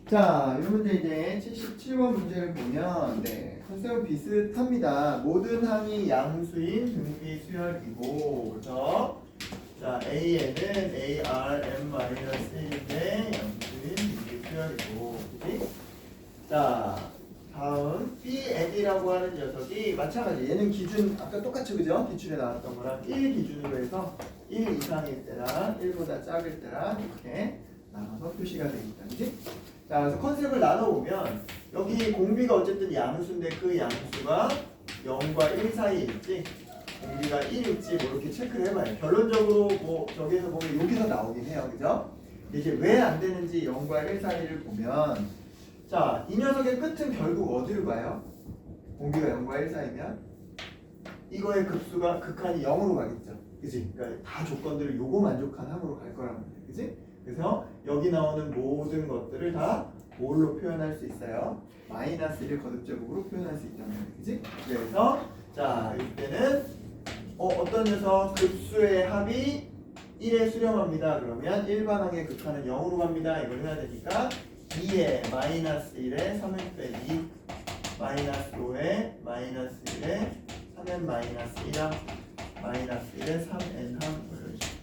자, 이 문제 이제 77번 문제를 보면 컨셉은 비슷합니다. 모든 항이 양수인 등비 수열이고, 그래서 자, A에는 ARM-1인데 양수인 등비 수열이고, 그치? 자, 다음 Bn이라고 하는 녀석이 마찬가지. 얘는 기준 아까 똑같이 그죠? 기출에 나왔던 거랑 1 기준으로 해서 1 이상일 때랑 1보다 작을 때랑 이렇게 나눠서 표시가 되어 있다. 그치? 자, 그래서 컨셉을 나눠보면 여기 공비가 어쨌든 양수인데 그 양수가 0과 1 사이에 있지, 공비가 1일지 뭐 이렇게 체크를 해봐요. 결론적으로 뭐 저기에서 보면 여기서 나오긴 해요. 그죠? 이제 왜 안 되는지 0과 1 사이를 보면, 자, 이 녀석의 끝은 결국 어디로 가요? 공비가 0과 1 사이면 이거의 급수가 극한이 0으로 가겠죠. 그치? 그러니까 다 조건들을 요거 만족한 함으로 갈 거란 말이에요. 그치? 그래서 여기 나오는 모든 것들을 다 뭘로 표현할 수 있어요? 마이너스 1을 거듭제곱으로 표현할 수 있다는 거예요. 그치? 그래서 자, 이때는 어떤 녀석 급수의 합이 1에 수렴합니다. 그러면 일반항의 극한은 0으로 갑니다. 이걸 해야 되니까 2에 마이너스 1에 3n 빼기 2, 마이너스 5에 마이너스 1에 3n 마이너스 1항, 마이너스 1에 3n 항, 이런 식으로.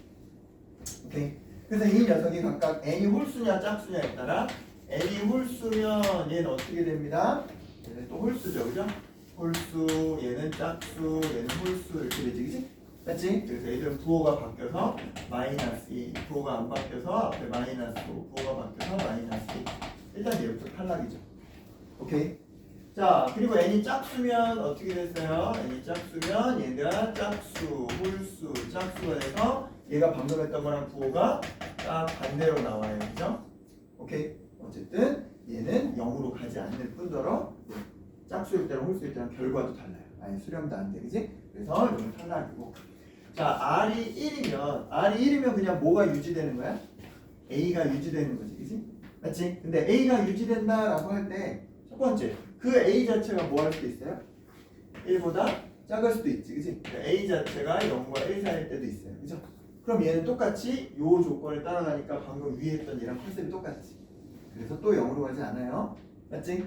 오케이? 그래서 이 녀석이 각각 n이 홀수냐 짝수냐에 따라 n이 홀수면 얘는 어떻게 됩니다? 얘는 또 홀수죠, 그죠? 홀수, 얘는 짝수, 얘는 홀수 이렇게 되지, 그치? 맞지? 그래서 얘들은 부호가 바뀌어서 마이너스 2, 부호가 안 바뀌어서 앞에 마이너스 5, 부호가 바뀌어서 마이너스 2. 일단 얘부터 탈락이죠. 오케이? 자, 그리고 n이 짝수면 어떻게 됐어요? n이 짝수면 얘가 짝수, 홀수, 짝수가 돼서 얘가 방금 했던 거랑 부호가 딱 반대로 나와요. 그죠? 오케이? 어쨌든 얘는 0으로 가지 않을 뿐더러 짝수일 때랑 홀수일 때랑 결과도 달라요. 아예 수렴도 안 돼. 그지? 그래서 이건 탈락이고. 자, R이 1이면 그냥 뭐가 유지되는 거야? A가 유지되는 거지. 그지? 맞지? 근데 A가 유지된다라고 할 때 첫 번째, 그 A 자체가 뭐 할 수도 있어요? 1보다 작을 수도 있지. 그지? 그러니까 A 자체가 0과 1 사이일 때도 있어요. 그죠? 그럼 얘는 똑같이 요 조건을 따라가니까 방금 위에 했던 얘랑 컨셉이 똑같지. 그래서 또 0으로 가지 않아요. 맞지?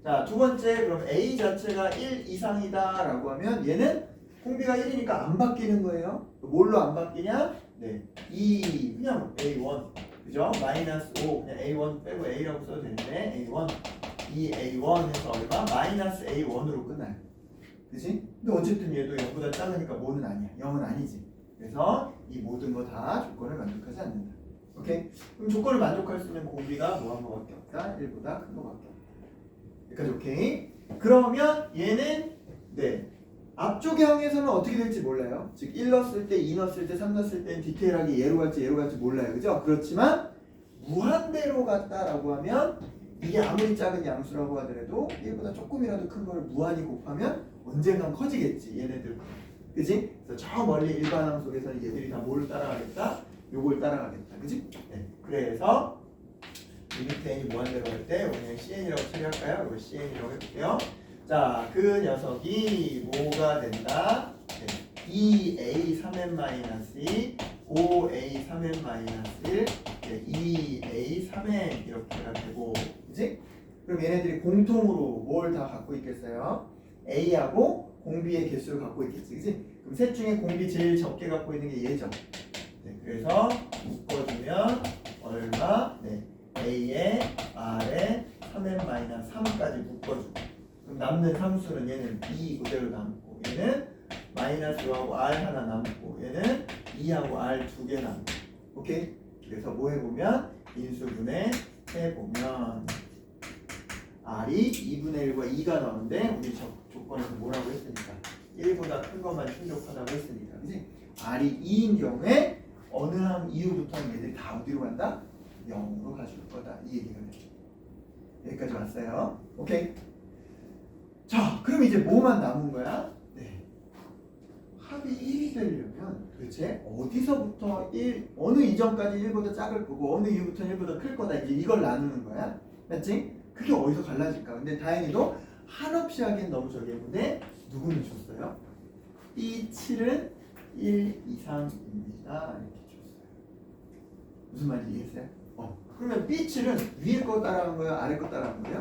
자, 두 번째, 그럼 A 자체가 1 이상이다 라고 하면 얘는 공비가 1이니까 안 바뀌는 거예요. 뭘로 안 바뀌냐? 네, 2, 그냥 A1, 그죠? 마이너스 5, 그냥 A1 빼고 A라고 써도 되는데 A1, 2A1 해서 얼마? 마이너스 A1으로 끝나요. 그치? 근데 어쨌든 얘도 0보다 작으니까 뭐는 아니야. 0은 아니지. 그래서 이 모든 거 다 조건을 만족하지 않는다. 오케이? 그럼 조건을 만족할 수 있는 공비가 뭐 한 거밖에 없다? 1보다 큰 거밖에 없다. 여기까지 오케이? 그러면 얘는 앞쪽의 항에서는 어떻게 될지 몰라요. 즉 1 넣었을 때, 2 넣었을 때, 3 넣었을 때는 디테일하게 얘로 갈지 몰라요. 그죠? 그렇지만 무한대로 갔다라고 하면 이게 아무리 작은 양수라고 하더라도 1보다 조금이라도 큰 걸 무한히 곱하면 언젠간 커지겠지. 얘네들. 그지? 그래서 저 멀리 일반항 속에서는 얘들이 다 뭘 따라가겠다? 요걸 따라가겠다. 그지? 네. 그래서 리미트 n이 무한대로 갈 때 그냥 cn이라고 처리할까요? 이거 cn이라고 해볼게요. 자, 그 녀석이 뭐가 된다? 네. 2a 3n-2, 5a 3n-1, 2a 3n 이렇게가 되고, 그지? 그럼 얘네들이 공통으로 뭘 다 갖고 있겠어요? a하고 공비의 개수를 갖고 있겠지, 그지? 그럼 셋 중에 공비 제일 적게 갖고 있는 게 얘죠. 네, 그래서 묶어주면 얼마? 네, a에 r에 3n-3까지 묶어주고. 그럼 남는 상수는 얘는 2 그대로 남고, 얘는 마이너스 5하고 r 하나 남고, 얘는 2하고 r 2개 남고. 오케이? 그래서 뭐 해보면 인수분해 해보면 r이 2분의 1과 2가 나오는데 우리 조건에서 뭐라고 했으니까 1보다 큰 것만 충족하다고 했으니까, 그치? r이 2인 경우에 어느 항 이후부터는 얘들이 다 어디로 간다? 0으로 가줄 거다. 이 얘기가 되죠. 여기까지 왔어요. 오케이? 자, 그럼 이제 뭐만 남은 거야? 네. 합이 1이 되려면 도대체 어디서부터 어느 이전까지 1보다 작을 거고 어느 이후부터는 1보다 클 거다. 이제 이걸 나누는 거야. 맞지? 그게 어디서 갈라질까? 근데 다행히도 한없이 하기엔 너무 저기했는데 누구는 줬어요? B7은 1 이상입니다. 이렇게 줬어요. 무슨 말인지 이해했어요? 그러면 B7은 위에 거 따라간 거예요? 아래 거 따라간 거예요?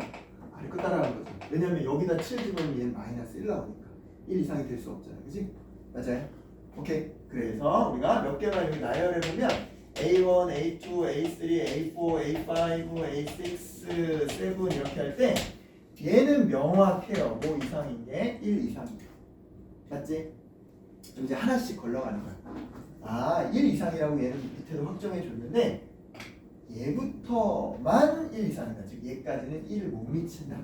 아래 거 따라간 거죠. 왜냐면 여기다 7 집으면 얘는 마이너스 1 나오니까 1 이상이 될 수 없잖아요. 그치? 맞아요? 오케이. 그래서 우리가 몇 개만 여기 나열해 보면 A1, A2, A3, A4, A5, A6, 7 이렇게 할 때 얘는 명확해요. 뭐 이상인 게 1 이상이에요. 맞지? 그럼 이제 하나씩 걸러가는 거야. 아, 1 이상이라고 얘는 밑에도 확정해 줬는데 얘부터만 1 이상이다. 즉 얘까지는 1을 못 미친다.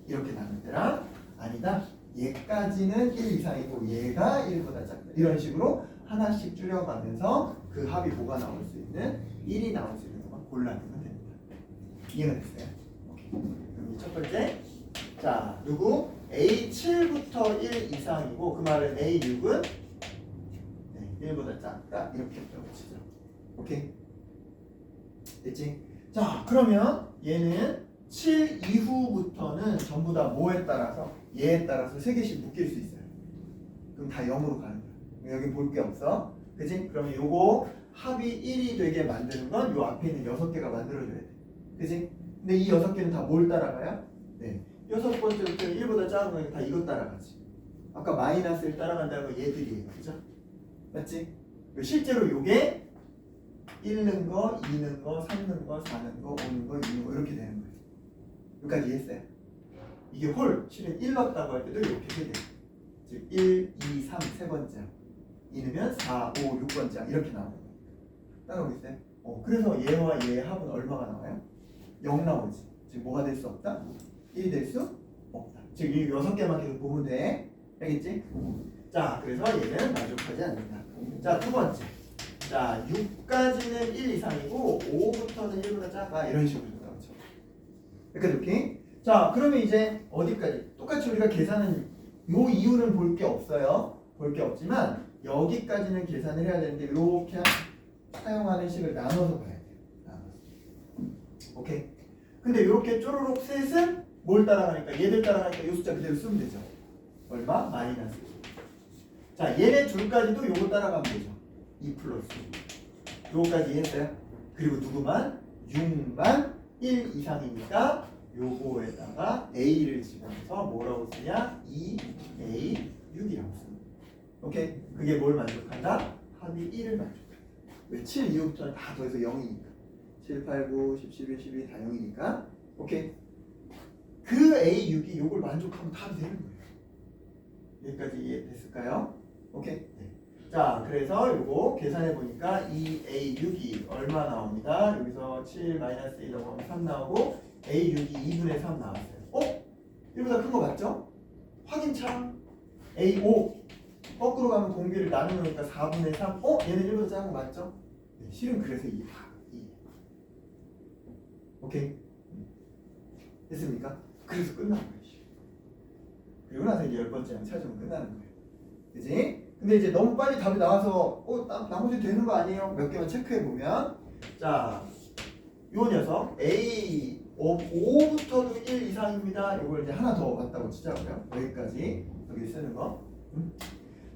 이렇게 나눌 때랑 아니다. 얘까지는 1 이상이고 얘가 1보다 작다. 이런 식으로 하나씩 줄여가면서 그 합이 뭐가 나올 수 있는 1이 나올 수 있는 것만 골라내면 됩니다. 이해가 됐어요? 오케이. 그럼 첫 번째, 자 누구? A7부터 1 이상이고 그 말은 A6은 1보다 작다. 이렇게 적어주죠. 오케이? 됐지? 자 그러면 얘는 7 이후부터는 전부 다 뭐에 따라서 얘에 따라서 3개씩 묶일 수 있어요. 그럼 다 0으로 가는 거야. 여기 볼 게 없어. 그치? 그러면 요거 합이 1이 되게 만드는 건 요 앞에 있는 6개가 만들어줘야 돼. 그치? 근데 이 6개는 다 뭘 따라가요? 네. 6번째부터 1보다 작은 거니까 다 이거 따라가지. 아까 마이너스를 따라간다는 건 얘들이에요. 그죠? 맞지? 실제로 요게 1는 거, 2는 거, 3는 거, 4는 거, 5는 거, 6는 거 이렇게 되는 거예요. 여기까지 이해했어요? 이게 홀, 실은 1 넣었다고 할 때도 이렇게 세 개. 즉 1, 2, 3 세 번째. 2는 4, 5, 6번째 이렇게 나오는 거예요. 따라오고 있어요? 그래서 얘와 얘의 합은 얼마가 나와요? 0 나오지. 즉 뭐가 될 수 없다? 1이 될 수 없다. 즉 이 6개만 계속 보면 돼. 알겠지? 자, 그래서 얘는 만족하지 않는다. 자, 두 번째. 자, 6까지는 1 이상이고 5부터는 1보다 작아. 이런 식으로 나오죠. 이렇게. 자, 그러면 이제 어디까지? 똑같이 우리가 계산은 요 이유는 볼 게 없어요. 볼 게 없지만 여기까지는 계산을 해야 되는데 이렇게 사용하는 식을 나눠서 봐야 돼요. 나눠서. 오케이. 근데 이렇게 쪼르륵 셋은 뭘 따라가니까 얘들 따라가니까 이 숫자 그대로 쓰면 되죠. 얼마? 마이너스. 자, 얘네 둘까지도 요거 따라가면 되죠. 2 플러스. 요거까지 이해했어요? 그리고 누구만? 6만 1 이상이니까 요거에다가 A를 집어넣어서 뭐라고 쓰냐? 2A6이라고 씁니다. 오케이? 그게 뭘 만족한다? 합이 1을 만족한다. 왜? 7 이후부터는 다 더해서 0이니까. 7, 8, 9, 10, 11, 12 다 0이니까. 오케이? 그 A6이 요걸 만족하면 다 되는 거예요. 여기까지 이해됐을까요? 오케이? 네. 자, 그래서 요거 계산해 보니까 2A6이 얼마 나옵니다. 여기서 7 마이너스 1 하면 3 나오고 A6이 2분의 3 나왔어요. 1보다 큰 거 맞죠? 확인창. A5 거꾸로 가면 공비를 나누니까 4분의 3. 얘는 1보다 작은 거 맞죠? 네, 실은 그래서 2. 오케이? 됐습니까? 그래서 끝난 거예요. 그리고 나서 이제 10번째랑 찾으면 끝나는 거예요. 그지? 근데 이제 너무 빨리 답이 나와서 나머지 되는 거 아니에요? 몇 개만 체크해 보면 자, 요 녀석 A 5부터도 1 이상입니다. 요걸 이제 하나 더 맞다고 치자고요. 여기까지 여기 쓰는 거.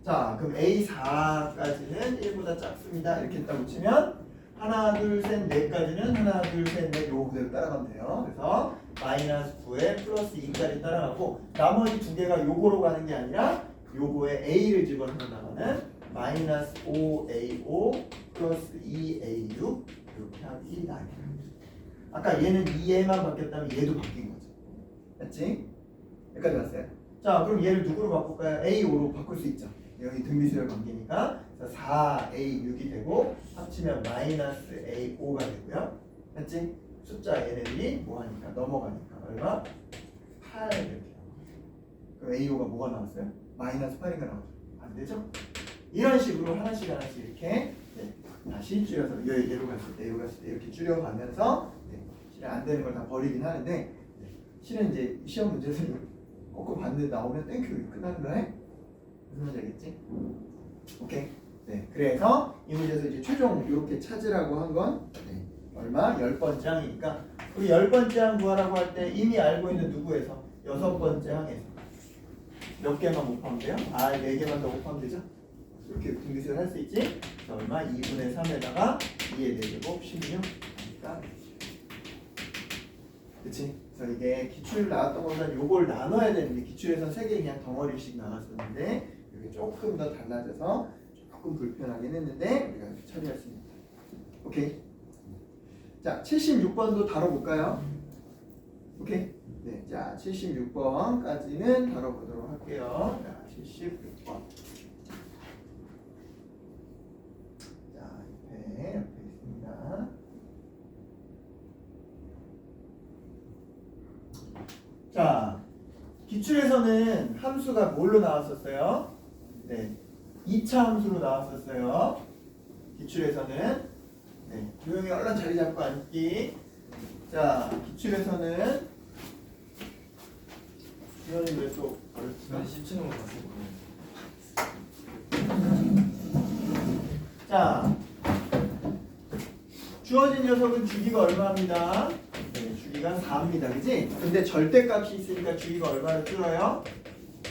자, 그럼 A4까지는 1보다 작습니다. 이렇게 했다고 치면 하나, 둘, 셋, 넷까지는 하나, 둘, 셋, 넷 요거 그대로 따라가면 돼요. 그래서 마이너스 9에 플러스 2까지 따라가고 나머지 두 개가 요거로 가는 게 아니라 요거에 A를 집어넣어 나가는 마이너스 5A5 플러스 2A6 이렇게 하면 1이 나와요. 아까 얘는 2에만 바뀌었다면 얘도 바뀐 거죠. 맞지? 여기까지 왔어요. 자, 그럼 얘를 누구로 바꿀까요? A5로 바꿀 수 있죠. 여기 등비수열 관계니까 4A6이 되고 합치면 마이너스 A5가 되고요. 맞지? 숫자 얘네들이 뭐하니까 넘어가니까 얼마? 8 이렇게 나와요. 그럼 A5가 뭐가 나왔어요? 마이너스 8인가 나오죠. 안 되죠? 이런 식으로 하나씩 이렇게 다시 줄여서 얘로 갔을 때 이렇게 줄여가면서 실은 안 되는 걸 다 버리긴 하는데 실은 이제 시험 문제에서 거꾸로 봤는데 나오면 땡큐 끝나는 거네? 무슨 말인지 알겠지? 오케이. 네, 그래서 이 문제에서 이제 최종 이렇게 찾으라고 한 건 얼마? 10번째 항이니까 우리 10번째 항 구하라고 할 때 이미 알고 있는 누구에서? 6번째 항에서 몇 개만 곱하면 돼요? 4개만 더 곱하면 되죠? 이렇게 등비수를 할 수 있지? 얼마? 2분의 3에다가 2의 4제곱 16 있다. 그치? 그래서 이게 기출 나왔던 것보다 요걸 나눠야 되는데 기출에서 3개 그냥 덩어리씩 나왔었는데 이게 조금 더 달라져서 조금 불편하긴 했는데 우리가 이렇게 처리했습니다. 오케이? 자, 76번도 다뤄볼까요? 오케이? 네, 자, 76번까지는 다뤄보도록 할게요. 자, 76번. 자, 옆에 있습니다. 자, 기출에서는 함수가 뭘로 나왔었어요? 네, 2차 함수로 나왔었어요. 기출에서는 네, 조용히 얼른 자리 잡고 앉기. 자, 기출에서는 주연이 왜 또 난 17년 봤어. 자, 주어진 녀석은 주기가 얼마입니다? 네, 주기가 4입니다. 그지? 근데 절대값이 있으니까 주기가 얼마로 줄어요?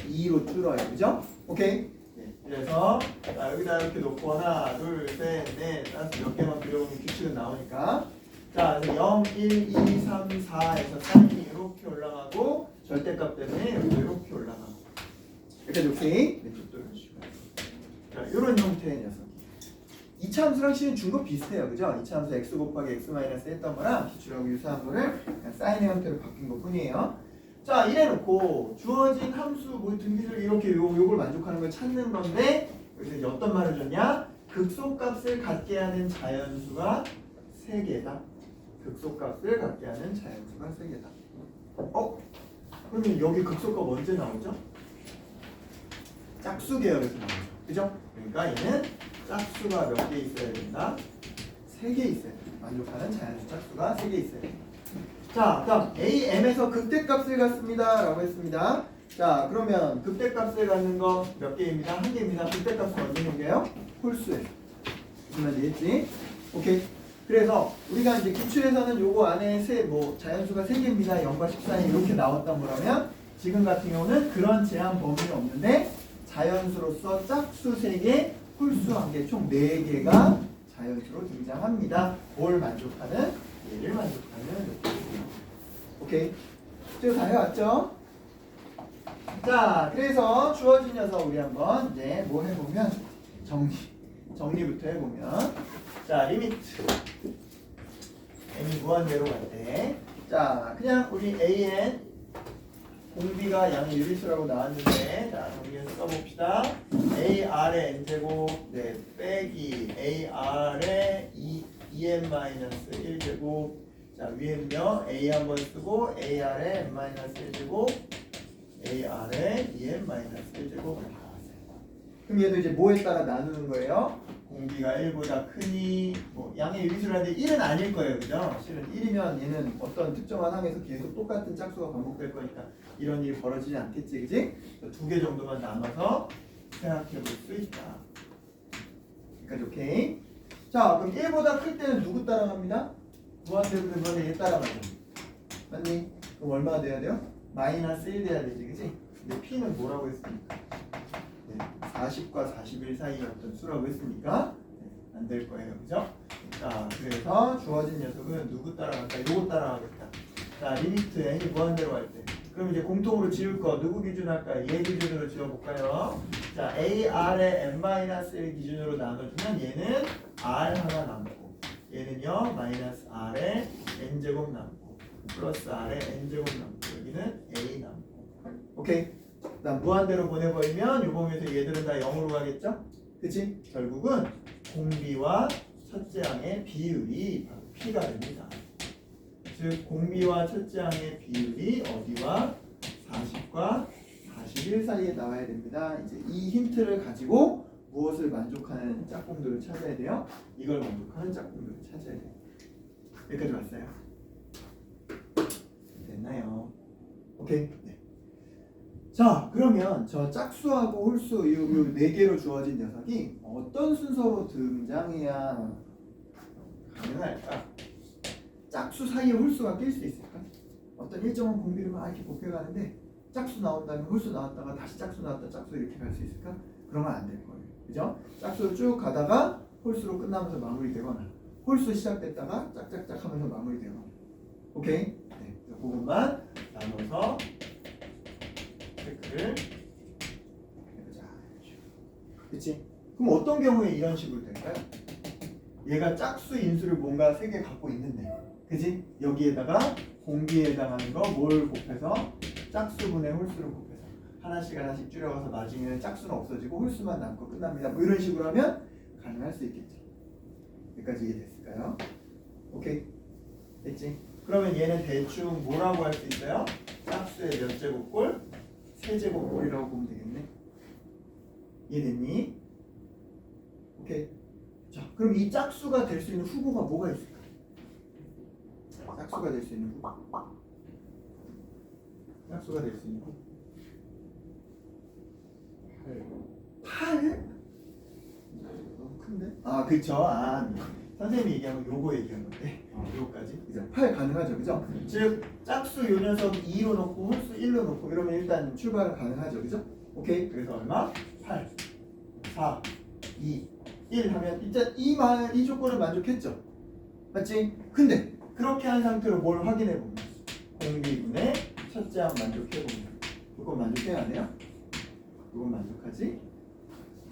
2로 줄어요. 그죠? 오케이? 네, 그래서 자, 여기다 이렇게 놓고 하나, 둘, 셋, 넷, 다섯 몇 개만 그려보면 규칙은 나오니까 자, 0, 1, 2, 3, 4에서 사인이 이렇게 올라가고 절대값 때문에 여기도 이렇게 올라가고 이렇게 오케이? 네, 또 이런 식으로. 자, 이런 형태의 녀석. 2차 함수랑 실은 준 거 비슷해요. 그죠? 2차 함수 x 곱하기 x 마이너스 했던 거랑 기출하고 유사한 거를 그냥 사인의 형태로 바뀐 것 뿐이에요. 자, 이래놓고 주어진 함수 뭐 등비를 이렇게 요걸 만족하는 걸 찾는 건데 여기서 이제 어떤 말을 줬냐? 극소값을 갖게 하는 자연수가 3개다. 극소값을 갖게 하는 자연수가 3개다. 그러면 여기 극소값 언제 나오죠? 짝수 계열에서 나오죠. 그죠? 그러니까 얘는 짝수가 몇 개 있어야 된다? 3개 있어야 된다. 만족하는 자연수 짝수가 3개 있어야 된다. 자, 다음 AM에서 극대값을 갖습니다 라고 했습니다. 자, 그러면 극대값을 갖는 거 몇 개입니다? 1개입니다. 극대값은 언제 생겨요? 홀수에서. 무슨 말인지 했지? 오케이. 그래서 우리가 이제 기출에서는 요거 안에 자연수가 3개입니다. 0과 14이 이렇게 나왔던 거라면 지금 같은 경우는 그런 제한 범위는 없는데 자연수로서 짝수 3개, 홀수 1개, 총 4개가 자연수로 등장합니다. 뭘 만족하는? 얘를 만족하는 느낌이에요. 오케이? 지금 다 해왔죠? 자, 그래서 주어진 녀석 우리 한번 이제 뭐 해보면 정리부터 해보면 자, 리미트 n이 무한대로 갈 때 자, 그냥 우리 an 공비가 양의 유리수라고 나왔는데 자, 정리해서 써봅시다. ar의 n제곱 네, 빼기 ar의 2n-1제곱 자, 위에는요 a 한번 쓰고 ar의 n-1제곱 ar의 2n-1제곱 이렇게 나왔어요. 그럼 얘도 이제 뭐에 따라 나누는 거예요? 공비가 1보다 크니 뭐 양의 유리수라는데 1은 아닐 거예요. 그죠? 실은 1이면 얘는 어떤 특정한 항에서 계속 똑같은 짝수가 반복될 거니까 이런 일이 벌어지지 않겠지. 그지? 2개 정도만 남아서 생각해 볼 수 있다. 여기까지 오케이? 자, 그럼 1보다 클 때는 누구 따라갑니다? 무한대로 되면 얘 따라가죠. 맞니? 그럼 얼마나 돼야 돼요? 마이너스 1 돼야 되지. 그지? 근데 P는 뭐라고 했습니까? 40과 41 사이의 어떤 수라고 했으니까 안 될 거예요. 그죠? 자, 그래서 주어진 녀석은 누구 따라갈까? 요거 따라가겠다. 자, 리미트 n이 무한대로 갈 때. 그럼 이제 공통으로 지울 거 누구 기준 할까요? 얘 기준으로 지어볼까요? 자, ar의 n-1 기준으로 나눠주면 얘는 r 하나 남고 얘는요 마이너스 r의 n제곱 남고 플러스 r의 n제곱 남고 여기는 a 남고 오케이? 난 무한대로 보내버리면 요 범위에서 얘들은 다 0으로 가겠죠? 그치? 결국은 공비와 첫째 항의 비율이 바로 P가 됩니다. 즉 공비와 첫째 항의 비율이 어디와 40과 41 사이에 나와야 됩니다. 이제 이 힌트를 가지고 무엇을 만족하는 짝꿍들을 찾아야 돼요? 이걸 만족하는 짝꿍들을 찾아야 돼요. 여기까지 왔어요. 됐나요? 오케이? 네. 자, 그러면 저 짝수하고 홀수 이 4개로 주어진 녀석이 어떤 순서로 등장해야 가능할까? 짝수 사이에 홀수가 낄 수 있을까? 어떤 일정한 공비를 막 이렇게 곱해가는데 짝수 나온 다음에 홀수 나왔다가 다시 짝수 나왔다 짝수 이렇게 갈 수 있을까? 그러면 안 될 거예요. 그죠? 짝수로 쭉 가다가 홀수로 끝나면서 마무리되거나 홀수 시작됐다가 짝짝짝 하면서 마무리돼요. 오케이? 네, 그래서 그것만 나눠서 체크를 해보자. 그치? 그럼 어떤 경우에 이런 식으로 될까요? 얘가 짝수 인수를 뭔가 3개 갖고 있는데, 그지? 여기에다가 공비에 해당하는 거 뭘 곱해서 짝수분의 홀수를 곱해서 하나씩 하나씩 줄여가서 나중에는 짝수는 없어지고 홀수만 남고 끝납니다. 뭐 이런 식으로 하면 가능할 수 있겠죠. 여기까지 이해됐을까요? 오케이? 됐지? 그러면 얘는 대충 뭐라고 할 수 있어요? 짝수의 몇 제곱골? 세제곱골이라고 보면 되겠네. 이해됐니? 오케이. 자, 그럼 이 짝수가 될 수 있는 후보가 뭐가 있을까? 짝수가 될 수 있는 후보. 짝수가 될 수 있는 후보. 8? 너무 큰데? 아, 그쵸. 아, 선생님이 얘기한 거 요거 얘기한 건데. 요거까지. 그죠? 8 가능하죠. 그죠? 즉, 짝수 요 녀석 2로 놓고 홀수 1로 놓고 이러면 일단 출발은 가능하죠. 그죠? 오케이. 그래서 얼마? 8, 4, 2, 1 하면 일단 이 조건을 만족했죠. 맞지? 근데 그렇게 한 상태로 뭘 확인해 보면 공비분의 첫째 항 만족해 보면 그건 만족해야 안 해요? 그건 만족하지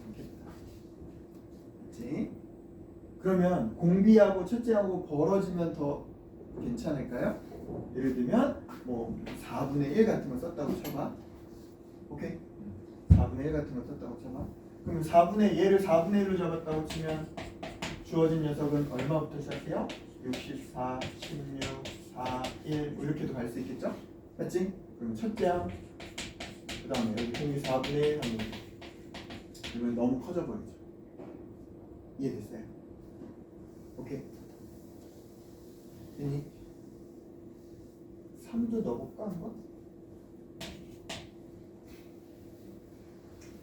않겠다. 맞지? 그러면 공비하고 첫째하고 벌어지면 더 괜찮을까요? 예를 들면 뭐 4분의 1 같은 거 썼다고 쳐봐. 오케이? 4분의 1 같은 거 썼다고 쳐봐. 그럼 4분의 얘를 4분의 1로 잡았다고 치면 주어진 녀석은 얼마부터 시작해요? 64, 16, 4, 1 뭐 이렇게도 갈 수 있겠죠? 맞지? 그럼 첫째 항, 그 다음에 여기 공이 4분의 1 하면 그러면 너무 커져 버리죠. 이해됐어요? 오케이. 됐니? 3도 넣어볼까 한번?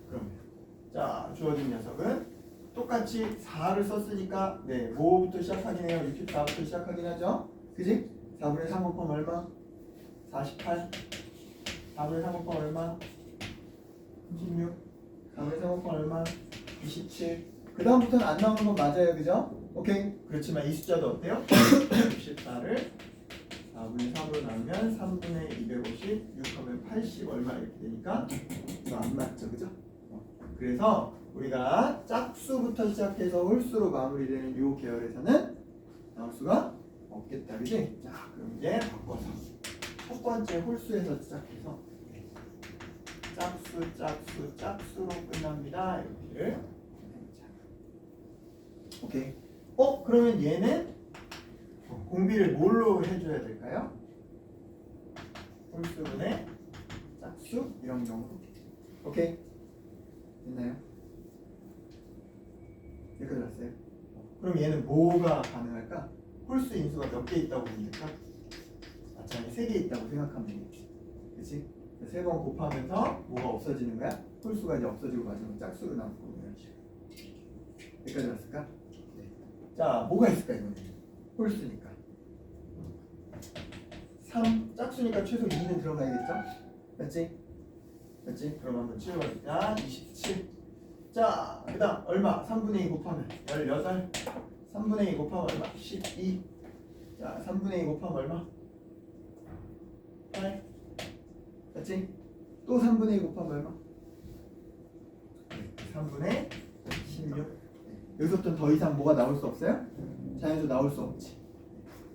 그러면 자, 주어진 녀석은 똑같이 4를 썼으니까 네, 뭐부터 시작하긴 해요? 64부터 시작하긴 하죠? 그지? 4분의 3 곱하면 얼마? 48 4분의 3 곱하면 얼마? 36 4분의 3 곱하면 얼마? 27 그 다음부터는 안 나오는 건 맞아요. 그죠? 오케이? 그렇지만 이 숫자도 어때요? 64를 4분의 3으로 나누면 3분의 250 6하면 80 얼마 이렇게 되니까 이거 안 맞죠? 그죠? 그래서 우리가 짝수부터 시작해서 홀수로 마무리되는 이 계열에서는 나올 수가 없겠다. 그지? 자, 그럼 이제 바꿔서 첫 번째 홀수에서 시작해서 짝수로 끝납니다. 이렇게를 해보자. 오케이. 그러면 얘는 공비를 뭘로 해줘야 될까요? 홀수분의 짝수 이런 경우로. 오케이. 됐나요? 여기까지 왔어요? 그럼 얘는 뭐가 가능할까? 홀수 인수가 몇 개 있다고 보면 될까? 마찬가지 3개 있다고 생각하면 되겠지. 그치? 3번 곱하면서 뭐가 없어지는 거야? 홀수가 이제 없어지고 마지막 짝수로 남고 이런 식으로. 여기까지 왔을까? 네. 자, 뭐가 있을까 이거는? 홀수니까 3, 짝수니까 최소 2는 들어가야겠죠? 맞지? 맞지? 그럼 한번 치워보자. 27. 자, 그 다음 얼마? 3분의 2 곱하면 18. 3분의 2 곱하면 얼마? 12. 자, 3분의 2 곱하면 얼마? 8. 맞지? 또 3분의 2 곱하면 얼마? 3분의 16. 여기서부터 더 이상 뭐가 나올 수 없어요? 자연수 나올 수 없지.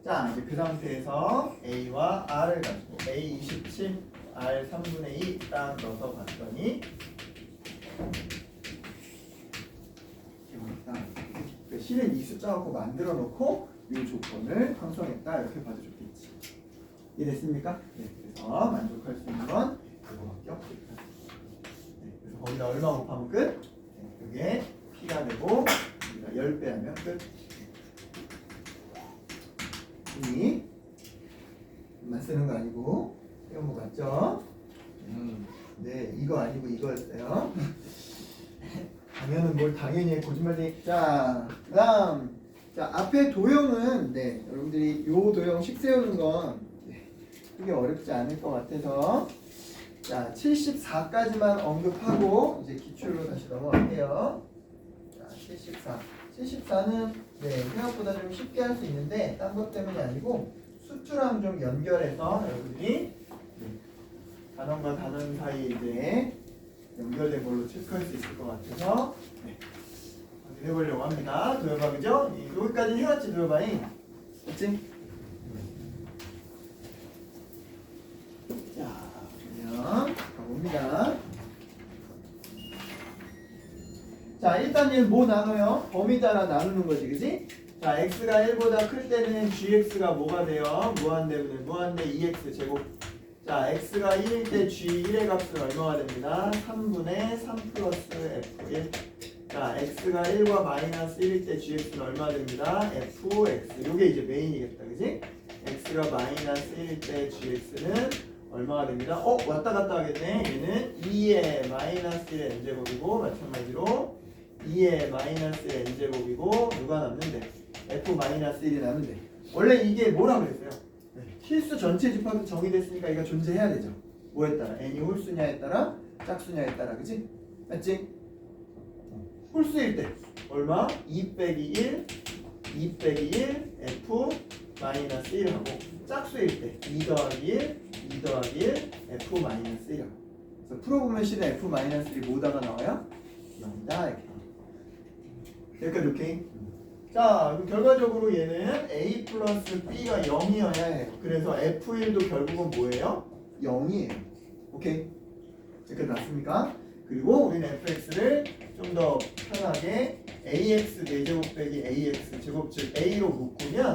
자, 이제 그 상태에서 A와 R을 가지고 A 27, R 3분의 2 딱 넣어서 봤더니 실은 이 숫자 갖고 만들어 놓고 이 조건을 형성했다 이렇게 봐도 좋겠지. 이해됐습니까? 네, 그래서 만족할 수 있는 건 이거밖에 없겠다. 네, 그래서 거기다 얼마 곱하면 끝? 네, 그게 P가 되고 우리가 10배 하면 끝. 이만 쓰는 거 아니고 이런 거 맞죠? 네, 이거 아니고 이거였어요. 당연은 뭘 당연히 거짓말이. 자, 그다음 자 앞에 도형은 네 여러분들이 요 도형 식 세우는 건 크게 어렵지 않을 것 같아서 자 74까지만 언급하고 이제 기출로 다시 넘어갈게요. 자 74. 74는 네, 생각보다 좀 쉽게 할 수 있는데 딴 것 때문이 아니고 수투랑 좀 연결해서 여러분들이 단원과 단원 사이에 이제 연결된 걸로 체크할 수 있을 것 같아서 해보려고 합니다. 도요바 그죠? 여기까지 해왔지 도요바이? 그치? 자 그러면 가봅니다. 자 일단 얘는 뭐 나눠요? 범위 따라 나누는 거지 그지? 자 x가 1보다 클 때는 gx가 뭐가 돼요? 무한대분의 무한대 2x 제곱. 자 x가 1일 때 g1의 값은 얼마가 됩니다? 3분의 3 플러스 f1. 자 x가 1과 마이너스 1일 때 gx는 얼마 됩니다? fx. 요게 이제 메인이겠다 그지? x가 마이너스 1일 때 gx는 얼마가 됩니다? 왔다 갔다 하겠네. 얘는 2의 마이너스 1의 n제곱이고 마찬가지로 2의 마이너스 1의 n제곱이고 누가 남는데? f 마이너스 1이 남는데 원래 이게 뭐라 그랬어요? 실수 전체 집합이 정의됐으니까 이거 존재해야 되죠. 뭐에 따라? n이 홀수냐에 따라 짝수냐에 따라 그치? 맞지? 홀수일 때 얼마? 2 빼기 1 2 빼기 1 f 마이너스 1하고 짝수일 때 2 더하기 1 2 더하기 1 f 마이너스 1하고 그래서 풀어보면 실은 f 마이너스 1이 뭐다가 나와요? 0이다 이렇게. 여기까지 오케이? 자, 그럼 결과적으로 얘는 a 플러스 b가 0이어야 해요. 그래서 f1도 결국은 뭐예요? 0이에요. 오케이? 이렇게 났습니까? 그리고 우리는 fx를 좀 더 편하게 ax 4제곱 빼기 ax 제곱 즉 a로 묶으면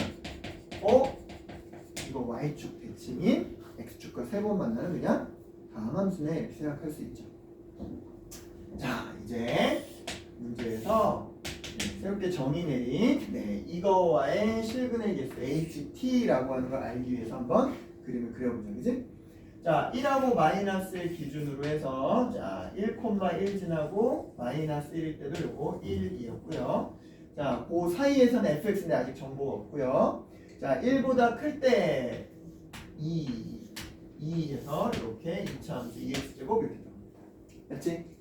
이거 y축 대칭인 x축과 3번 만나는 그냥 다항함수네 이렇게 생각할 수 있죠. 자, 이제 문제에서 새롭게 정의 내린 이거와의 실근의 개수 HT라고 하는 걸 알기 위해서 한번 그림을 그려보자. 그지? 자, 1하고 마이너스를 기준으로 해서 자, 1,1 지나고 마이너스 1일 때도 요거 1이었고요. 자, 그 사이에서는 fx인데 아직 정보가 없고요. 자, 1보다 클 때 2에서 이렇게 2차 함수 2x제곱 이렇게 나옵니다. 맞지?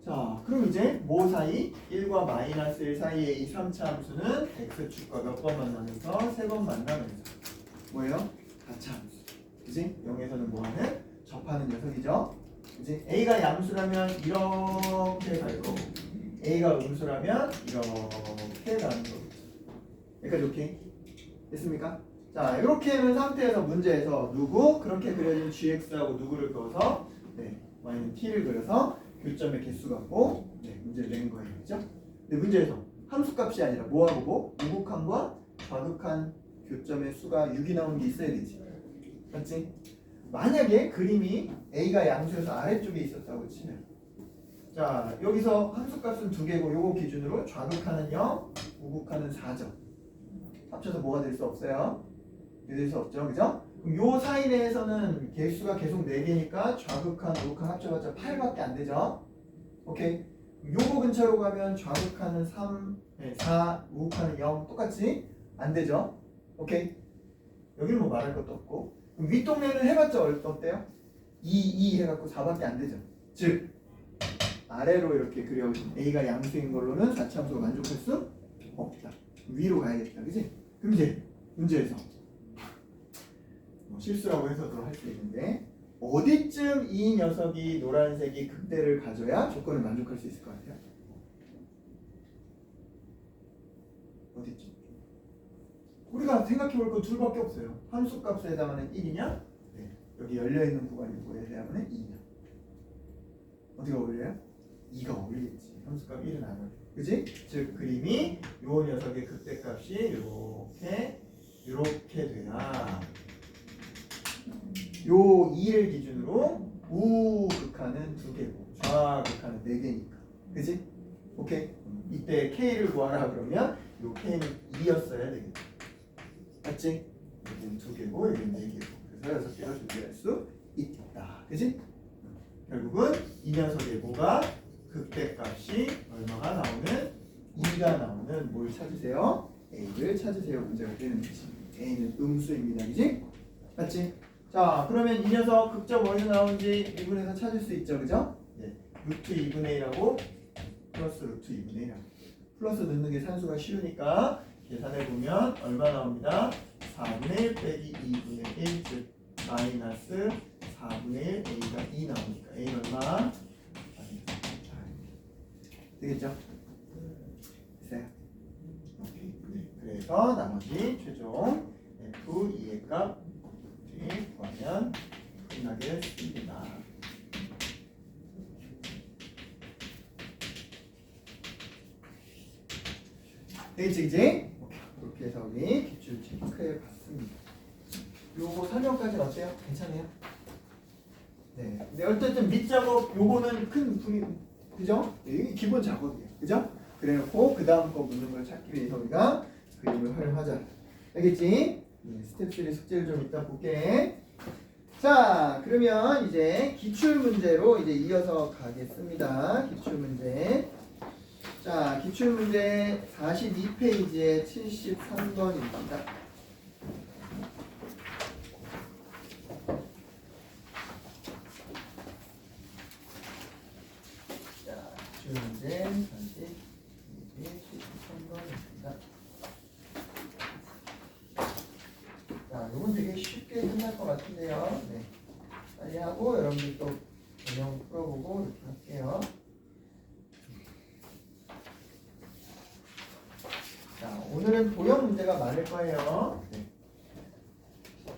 자, 그럼 이제 뭐 사이? 1과 마이너스 1 사이의 이 3차 함수는 x축과 몇 번 만나면서 3번 만나면서 뭐예요? 4차 함수. 그지? 0에서는 뭐하는? 접하는 녀석이죠. 그지? a가 양수라면 이렇게 갈 거고 a가 음수라면 이렇게 가는 거죠. 여기까지 오케이? 됐습니까? 자, 이렇게 하는 상태에서 문제에서 누구? 그렇게 그려진 gx하고 누구를 그어서 y는 t를 그려서 교점의 개수 갖고 문제를 낸 거예요. 그죠? 근데 문제에서 함수값이 아니라 뭐하고 뭐? 우극한과 좌극한 교점의 수가 6이 나오는 게 있어야 되지. 맞지? 만약에 그림이 A가 양수에서 아래쪽에 있었다고 치면 자, 여기서 함수값은 2개고 요거 기준으로 좌극하는 0, 우극하는 4죠. 합쳐서 뭐가 될 수 없어요? 될 수 없죠. 그죠? 그럼 요 사이 내에서는 개수가 계속 4개니까 좌극한, 우극한 합쳐봤자 8밖에 안 되죠. 오케이? 요거 근처로 가면 좌극하는 3, 4, 우극하는 0 똑같이 안 되죠. 오케이? 여기는 뭐 말할 것도 없고. 그럼 윗동네는 해봤자 어때요? 2 해갖고 4밖에 안 되죠. 즉 아래로 이렇게 그려진 A가 양수인 걸로는 4차함수가 만족할 수 없다. 위로 가야겠다. 그지? 그럼 이제 문제에서 실수라고 해서도 할 수 있는데 어디쯤 이 녀석이 노란색이 극대를 가져야 조건을 만족할 수 있을 것 같아요? 어디쯤? 우리가 생각해볼 거 둘밖에 없어요. 함수값에 해당하는 1이냐? 여기 열려있는 구간이 뭐에 해당하는 2냐? 어디가 어울려요? 2가 어울리겠지. 함수값 1은 안 어울려. 그지? 즉 그림이 요 녀석의 극대값이 이렇게 돼야 요 2를 기준으로 우극하는 2개고 좌극하는 4개니까. 그지? 오케이? 이때 K를 구하라 그러면 요 K는 2였어야 되겠다. 맞지? 여기는 2개고 여기는 4개고 그래서 6개가 존재할 수 있다. 그지? 결국은 이 녀석의 뭐가 극대값이 얼마가 나오는 2가 나오는 뭘 찾으세요? A를 찾으세요. 문제가 되는 거지. A는 음수입니다. 그지? 맞지? 자, 그러면 이 녀석 극점 어디서 나오는지 미분해서 찾을 수 있죠. 그죠? 루트 2분의 1하고 플러스 루트 2분의 1하고 플러스 넣는 게 산수가 쉬우니까 계산해 보면 얼마 나옵니다. 4분의 1 빼기 2분의 1, 즉 마이너스 4분의 1 A가 2 나오니까 A 얼마? 되겠죠? 됐어요? 오케이. 네. 그래서 나머지 최종 F2의 값 구하면 끝나겠습니다. 되겠지, 그지? 이렇게 해서 우리 기출 체크해 봤습니다. 요거 설명까지는 어때요? 괜찮아요? 네. 근데 어쨌든 밑작업 요거는 큰 분이 그죠? 이게 기본 작업이에요. 그죠? 그래놓고 그 다음 거 묻는 걸 찾기 위해서 우리가 그림을 활용하자. 알겠지? 네, 스텝 3 숙제를 좀 이따 볼게. 자, 그러면 이제 기출 문제로 이제 이어서 가겠습니다. 기출 문제. 자, 기출 문제 42페이지에 73번입니다. 자, 기출 문제 42페이지 73번입니다. 자, 이건 되게 쉽게 끝날 것 같은데요. 네. 빨리 하고 여러분들 또 전형 풀어보고 이렇게 할게요. 자, 오늘은 도형 문제가 많을 거예요. 네.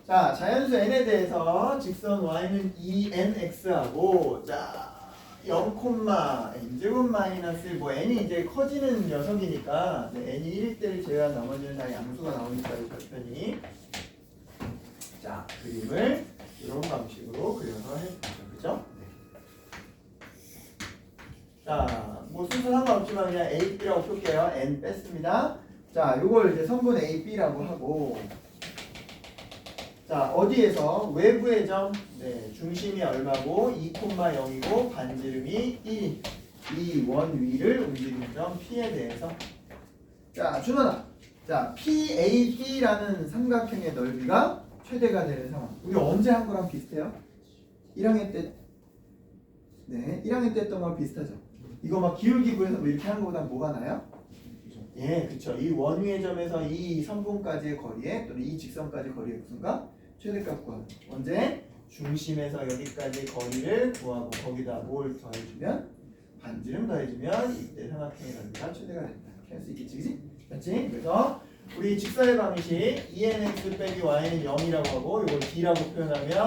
자, 자연수 n에 대해서 직선 y는 2nx하고 자 0, n제곱 마이너스 뭐 n이 이제 커지는 녀석이니까 네, n이 1일 때를 제외한 나머지는 다 양수가 나오니까 이 절편이 자 그림을 이런 방식으로 그려서 해보죠. 그죠? 네. 자, 뭐 순서 상관없지만 그냥 A, B라고 풀게요. N 뺐습니다. 자, 요걸 이제 선분 A, B라고 하고 자, 어디에서 외부의 점 네, 중심이 얼마고 2,0이고 반지름이 1 이 원 위를 움직이는 점 P에 대해서 자, 준원아. 자, PAB라는 삼각형의 넓이가 최대가 되는 상황. 우리 언제 한 거랑 비슷해요? 1학년 때 네, 1학년 때 했던 거랑 비슷하죠. 이거 막 기울기 구해서 뭐 이렇게 하는 것보다 뭐가 나요? 예, 그쵸. 이 원위의 점에서 이 선분까지의 거리에 또는 이 직선까지 거리의 무슨 값? 최대값 구하는. 언제? 중심에서 여기까지 거리를 구하고 거기다 뭘 더해주면? 반지름 더해주면 이때 삼각형의 넓이가 최대가 된다. 이렇게 할 수 있겠지, 그치? 맞지? 그래서 우리 직사의 방식 2nx 빼기 y는 0이라고 하고 이걸 d라고 표현하면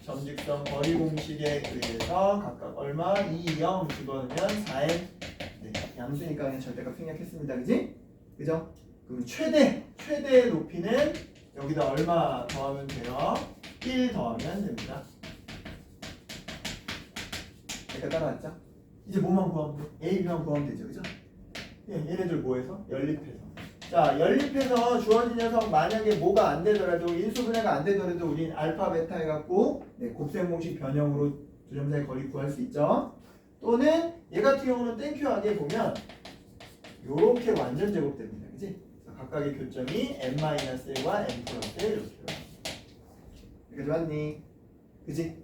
점직선 거리 공식에 의해서 각각 얼마? 2, 0 집어넣으면 4n 네, 양수니까 그냥 절대값 생략했습니다. 그지? 그죠? 그럼 최대의 높이는 여기다 얼마 더하면 돼요? 1 더하면 됩니다. 여기까 따라왔죠? 이제 뭐만 구하면 돼? A, B만 구하면 되죠. 그죠? 예, 얘네들 뭐해서? 연립해서. 자, 연립해서 주어진 녀석 만약에 뭐가 안 되더라도 인수분해가 안 되더라도 우린 알파, 베타 해갖고 네, 곱셈 공식 변형으로 두 점 사이 거리 구할 수 있죠. 또는 얘 같은 경우는 땡큐하게 보면 요렇게 완전 제곱됩니다. 그치? 그래서 각각의 교점이 n-1과 n+1 이렇게 여기까지 왔니? 그치?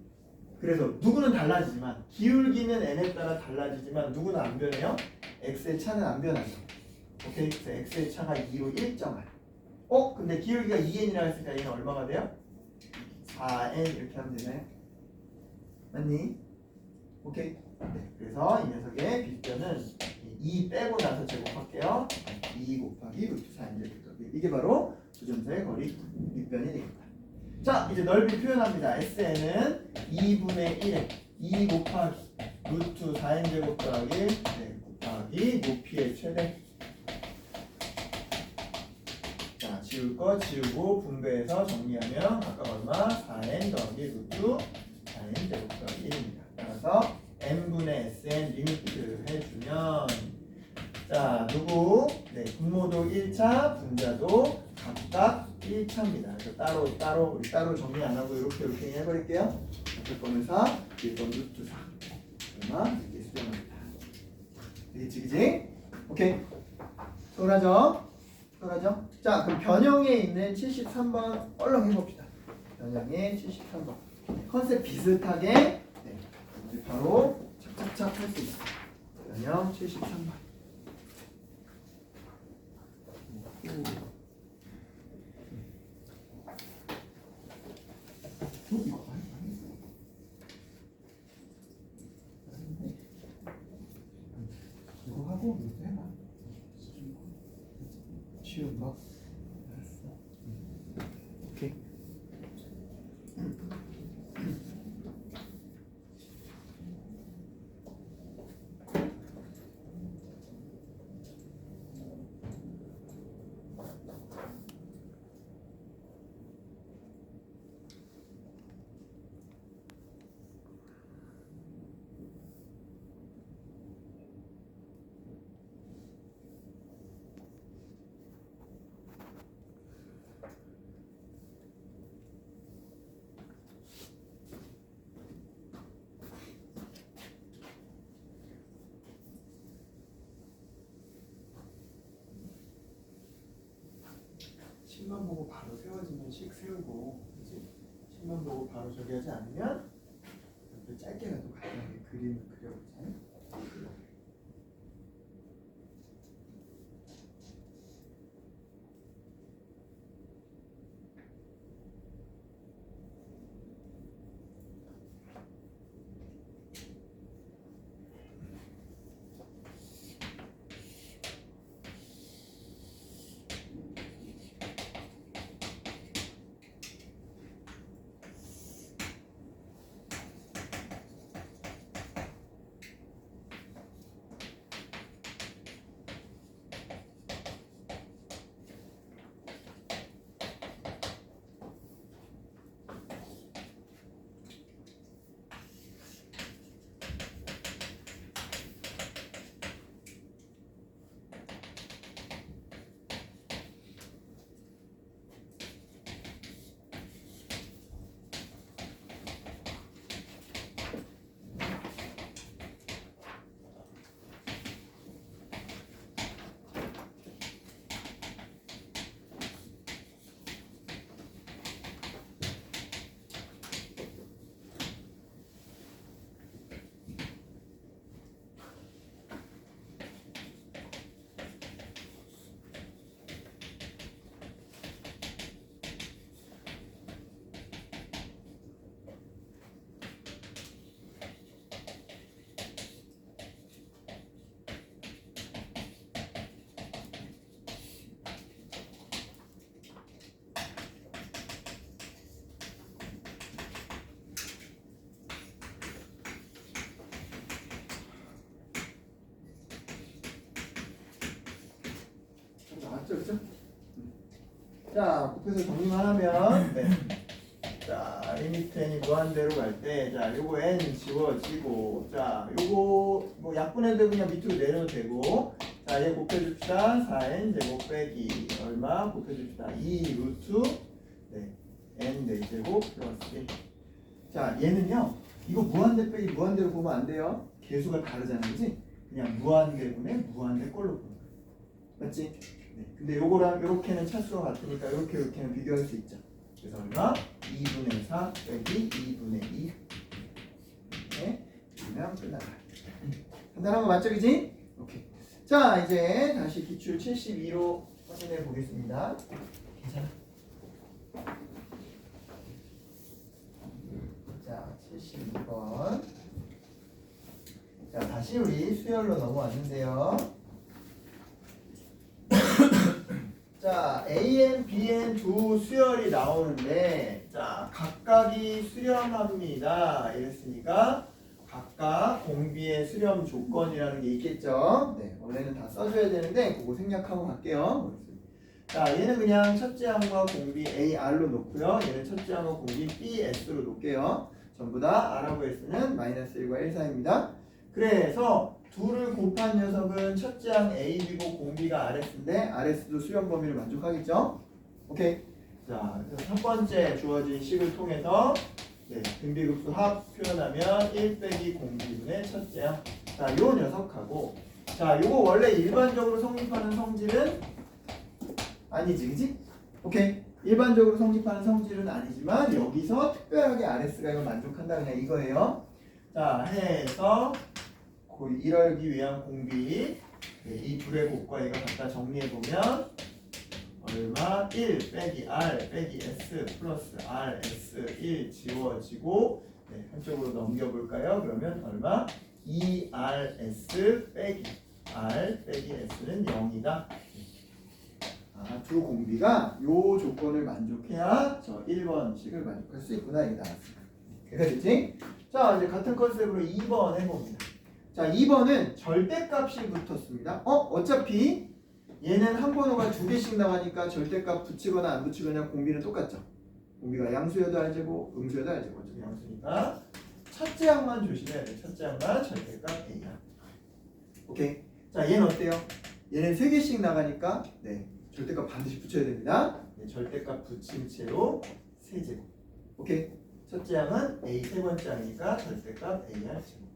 그래서 누구는 달라지지만 기울기는 n에 따라 달라지지만 누구는 안 변해요? x의 차는 안 변하죠. 오케이? 그래서 x의 차가 2로 일정할. 근데 기울기가 2n이라고 했으니까 얘는 얼마가 돼요? 4n 이렇게 하면 되나요? 맞니? 오케이? 네, 그래서 이 녀석의 빗변은 2 빼고 나서 제곱할게요. 2 곱하기 루트 4n제곱. 이게 바로 두 점사의 거리 빗변이 되겠다. 자, 이제 넓이 표현합니다. SN은 2분의 1에 2 곱하기 루트 4n제곱 더하기 네, 곱하기 높이의 최대. 자, 지울 거 지우고 분배해서 정리하면 아까 얼마? 4n 더하기 루트 4n제곱 더하기 1입니다. 따라서 n분의 sn 리미트 해주면 자, 누구? 네, 분모도 1차, 분자도 각각 1차입니다. 그래서 따로 정리 안 하고 이렇게 해버릴게요. 앞에 거는 4, 뒤에 거는 루트 4. 얼마? 이렇게 수정합니다. 되겠지, 그지? 오케이. 소홀하죠? 자, 그럼 변형에 있는 73번 얼른 해봅시다. 변형의 73번. 컨셉 비슷하게 네, 이제 바로 착착착 할 수 있어요. 변형 73번. 이거 이거 하고 이것도 해봐. 쉬운 거. 알았어. 오케이. 식만 보고 바로 세워지면 식 세우고, 그렇지? 식만 보고 바로 저기 하지 않으면 또 짧게라도 간단하게 그림을 그려보자. 나왔죠, 그죠? 자, 곱해서 정리만 하면, 네. 자, 리미트 n이 무한대로 갈 때, 자, 요거 n 지워지고, 자, 요거 뭐 약분해도 그냥 밑으로 내려도 되고, 자, 얘 곱해줍시다. 4n 제곱 빼기 얼마 곱해줍시다. 2 루트 네, n 4제곱 플러스 1. 자, 얘는요, 이거 무한대 빼기 무한대로 보면 안 돼요. 개수가 다르잖아, 그지? 그냥 무한대분의 무한대 꼴로 보는 거야. 맞지? 네. 근데 요거랑 요렇게는 차수가 같으니까 요렇게는 비교할 수 있죠. 그래서 얼마? 2분의 4 빼기 2분의 2. 네, 그냥 끝나가. 간단한 거 맞죠, 그지? 오케이. 자, 이제 다시 기출 72로 확인해 보겠습니다. 괜찮아? 자, 72번. 자, 다시 우리 수열로 넘어왔는데요. 자, AN, BN 두 수열이 나오는데, 자, 각각이 수렴합니다. 이랬으니까 각각 공비의 수렴 조건이라는 게 있겠죠. 네, 원래는 다 써줘야 되는데 그거 생략하고 갈게요. 자, 얘는 그냥 첫째 항과 공비 AR로 놓고요. 얘는 첫째 항과 공비 BS로 놓을게요. 전부 다 R하고 S는 -1과 1 사이입니다. 그래서 둘을 곱한 녀석은 첫째 항 AB고 공비가 RS인데 RS도 수렴 범위를 만족하겠죠? 오케이. 자, 그래서 첫 번째 주어진 식을 통해서 네, 등비급수 합 표현하면 1 빼기 공비분의 첫째 항. 자, 요 녀석하고 자, 요거 원래 일반적으로 성립하는 성질은 아니지, 그지? 오케이. 일반적으로 성립하는 성질은 아니지만 여기서 특별하게 RS가 이거 만족한다 그냥 이거예요. 자, 해서 이러기 위한 공비 네, 이 둘의 곱과 얘가 갖다 정리해보면 얼마 1 빼기 r 빼기 s 플러스 rs 1 지워지고 네, 한쪽으로 넘겨볼까요? 그러면 얼마 2rs 빼기 r 빼기 s는 0이다. 두 공비가 요 조건을 만족해야 저 1번 식을 만족할 수 있구나 이게 나왔습니다. 그랬지? 자 이제 같은 컨셉으로 2번 해봅니다. 자 2번은 절대값이 붙었습니다. 어차피 얘는 한 번호가 두 개씩 나가니까 절대값 붙이거나 안 붙이거나 공비는 똑같죠. 공비가 양수여도 R제곱, 음수여도 R제곱. 어차피 양수니까 첫째 항만 조심해야 돼. 첫째 항만 절대값 A야. 오케이. 자 얘는 어때요? 얘는 세 개씩 나가니까 네 절대값 반드시 붙여야 됩니다. 네, 절대값 붙인 채로 세제곱. 오케이. 첫째 항은 A 세 번째 항이니까 절대값 AR 제곱.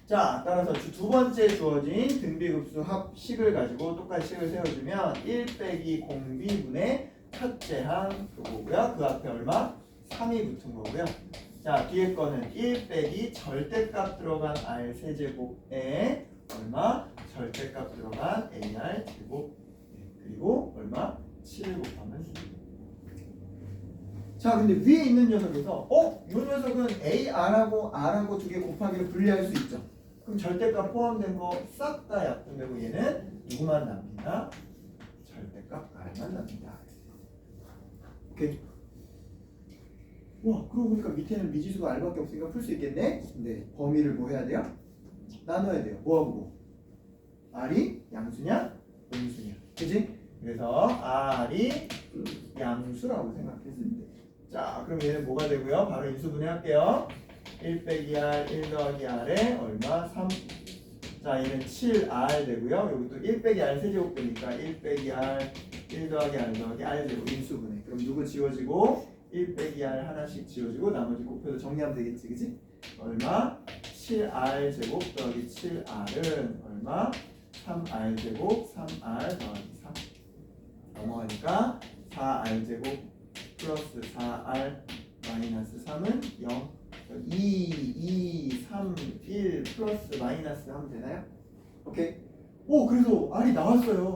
자, 따라서 두 번째 주어진 등비급수 합식을 가지고 똑같이 식을 세워주면 1 빼기 공비분의 첫째 항 그거고요. 그 앞에 얼마? 3이 붙은 거고요. 자, 뒤에 거는 1 빼기 절대값 들어간 R 세제곱에 얼마? 절대값 들어간 AR 제곱. 그리고 얼마? 7을 곱하면 2. 자, 근데 위에 있는 녀석에서 이 녀석은 AR하고 R하고 두 개 곱하기를 분리할 수 있죠. 그럼 절대값 포함된 거 싹 다 약분되고 얘는 누구만 남긴다? 절대값 R만 남긴다. 오케이. 와, 그러고 보니까 밑에는 미지수가 R밖에 없으니까 풀 수 있겠네? 근데 범위를 뭐 해야 돼요? 나눠야 돼요. 뭐하고 뭐? R이 양수냐? 음수냐? 그치? 그래서 R이 양수라고 생각했을 때. 자, 그럼 얘는 뭐가 되고요? 바로 인수분해 할게요. 1 빼기 R, 1 더하기 R에 얼마? 3. 자, 얘는 7R 되고요. 여기 또 1 빼기 R 세제곱 되니까 1 빼기 R, 1 더하기 R 더하기 R 제곱 인수분해. 그럼 누구 지워지고? 1 빼기 R 하나씩 지워지고 나머지 곱해서 정리하면 되겠지, 그치? 얼마? 7R 제곱 더하기 7R은 얼마? 3R 제곱 3R 더하기 3 넘어가니까 4R 제곱 플러스 4R 마이너스 3은 0 2, 3, 1 플러스 마이너스 하면 되나요? 오케이. 오, 그래서 R이 나왔어요.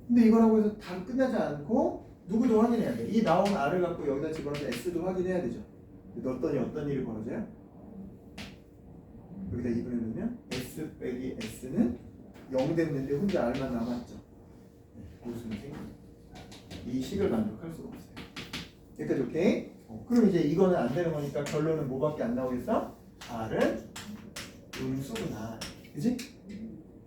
근데 이거라고 해서 다 끝나지 않고 누구도 확인해야 돼. 이 나온 R을 갖고 여기다 집어넣어서 S도 확인해야 되죠. 넣었더니 어떤 일이 벌어져요? 여기다 2분의 넣으면 S 빼기 S는 0 됐는데 혼자 R만 남았죠. 무슨 이 식을 만족할 수가 없어요. 여기까지 오케이? 그럼 이제 이거는 안 되는 거니까 결론은 뭐밖에 안 나오겠어? R은 음수구나. 그치?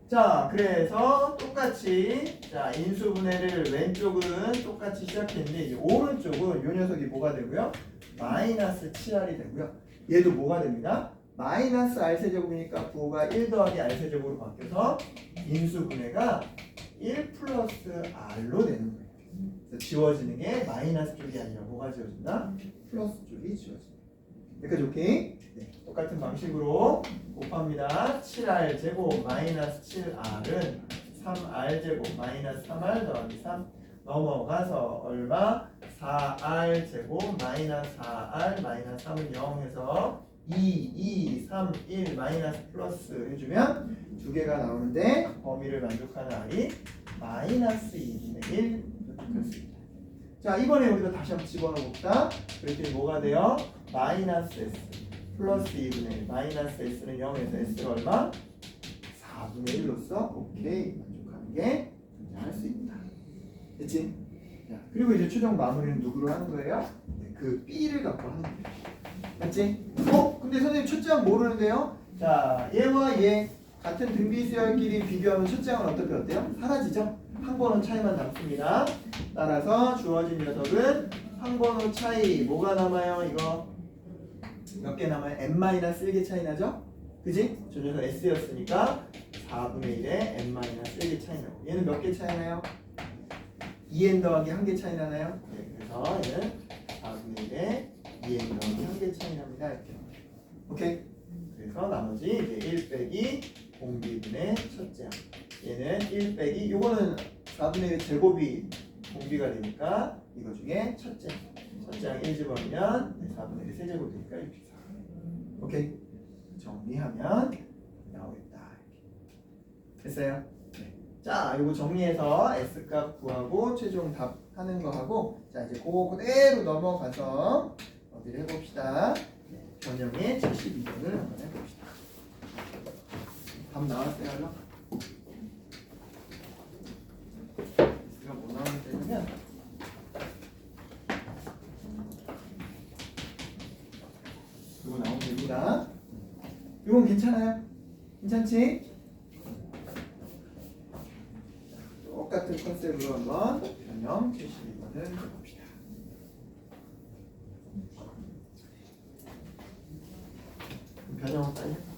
자, 그래서 똑같이 자 인수분해를 왼쪽은 똑같이 시작했는데 이제 오른쪽은 요 녀석이 뭐가 되고요? 마이너스 7R이 되고요. 얘도 뭐가 됩니다? 마이너스 R세제곱이니까 부호가 1 더하기 R세제곱으로 바뀌어서 인수분해가 1 플러스 R로 되는 거예요. 그래서 지워지는 게 마이너스 쪽이 아니라 뭐가 지워진다? 플러스 쪽이 지워진다. 여기까지 오케이? 네, 똑같은 방식으로 곱합니다. 7R 제곱 마이너스 7R은 3R 제곱 마이너스 3R 더하기 3 넘어가서 얼마? 4R 제곱 마이너스 4R 마이너스 3은 0 해서 2, 3, 1 마이너스 플러스 해주면 두 개가 나오는데 범위를 만족하는 R이 마이너스 2분의 1 할 수 있다. 자, 이번에 우리가 다시 한번 집어넣어봅시다. 그랬더니 뭐가 돼요? 마이너스 S 플러스 2분의 1 마이너스 S는 0에서 S가 얼마? 4분의 1로서 오케이 만족하는 게 존재할 수 있다. 됐지? 자, 그리고 이제 최종 마무리는 누구로 하는 거예요? 네, 그 B를 갖고 하는 거예요. 맞지? 근데 선생님 첫째 항 모르는데요? 자, 얘와 얘 같은 등비수열끼리 비교하면 첫째 항은 어떻게 어때요? 사라지죠? 한 번호 차이만 남습니다. 따라서 주어진 녀석은 한 번호 차이 뭐가 남아요? 이거 몇 개 남아요? n-1개 차이 나죠? 그지? 저 녀석 s였으니까 4분의 1에 n-1개 차이 나고 얘는 몇 개 차이 나요? 2n 더하기 1개 차이 나나요? 네, 그래서 얘는 4분의 1에 2n 더하기 1개 차이 납니다. 이렇게. 오케이? 그래서 나머지 이제 1 빼기 공비분의 첫째 항. 얘는 1 빼기 요거는 4분의 1 제곱이 공비가 되니까 이거 중에 첫째 항 1 집어넣으면 4분의 1 세제곱 되니까 1 비사. 오케이? 정리하면 나오겠다. 이렇게. 됐어요? 네. 자, 이거 정리해서 S값 구하고 최종 답 하는 거 하고 자, 이제 그거 그대로 넘어가서 어디를 해봅시다. 변형의 72번을 한번 해봅시다. 답 나왔어요, 얼른? S가 뭐 나오면 되냐면 이거 나오면 됩니다. 이건 괜찮아요? 괜찮지? 똑같은 컨셉으로 한번 변형 72번을 해봅시다. 변형은 빨리 해봐.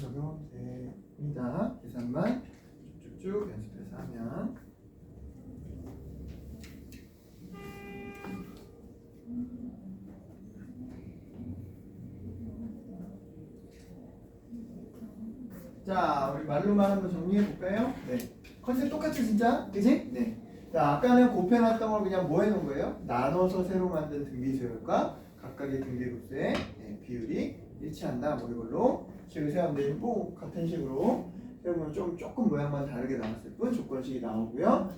적용됩니다. 계산만 쭉쭉쭉 연습해서 하면. 자, 우리 말로만 한번 정리해 볼까요? 네. 컨셉 똑같죠, 진짜? 그지? 네. 자, 아까는 곱해놨던 걸 그냥 뭐 해놓은 거예요? 나눠서 새로 만든 등비수열과 각각의 등비급수의 비율이 일치한다. 뭐 이걸로 식을 세웠는데 뭐 같은 식으로 세우면 조금 모양만 다르게 나왔을 뿐 조건식이 나오고요.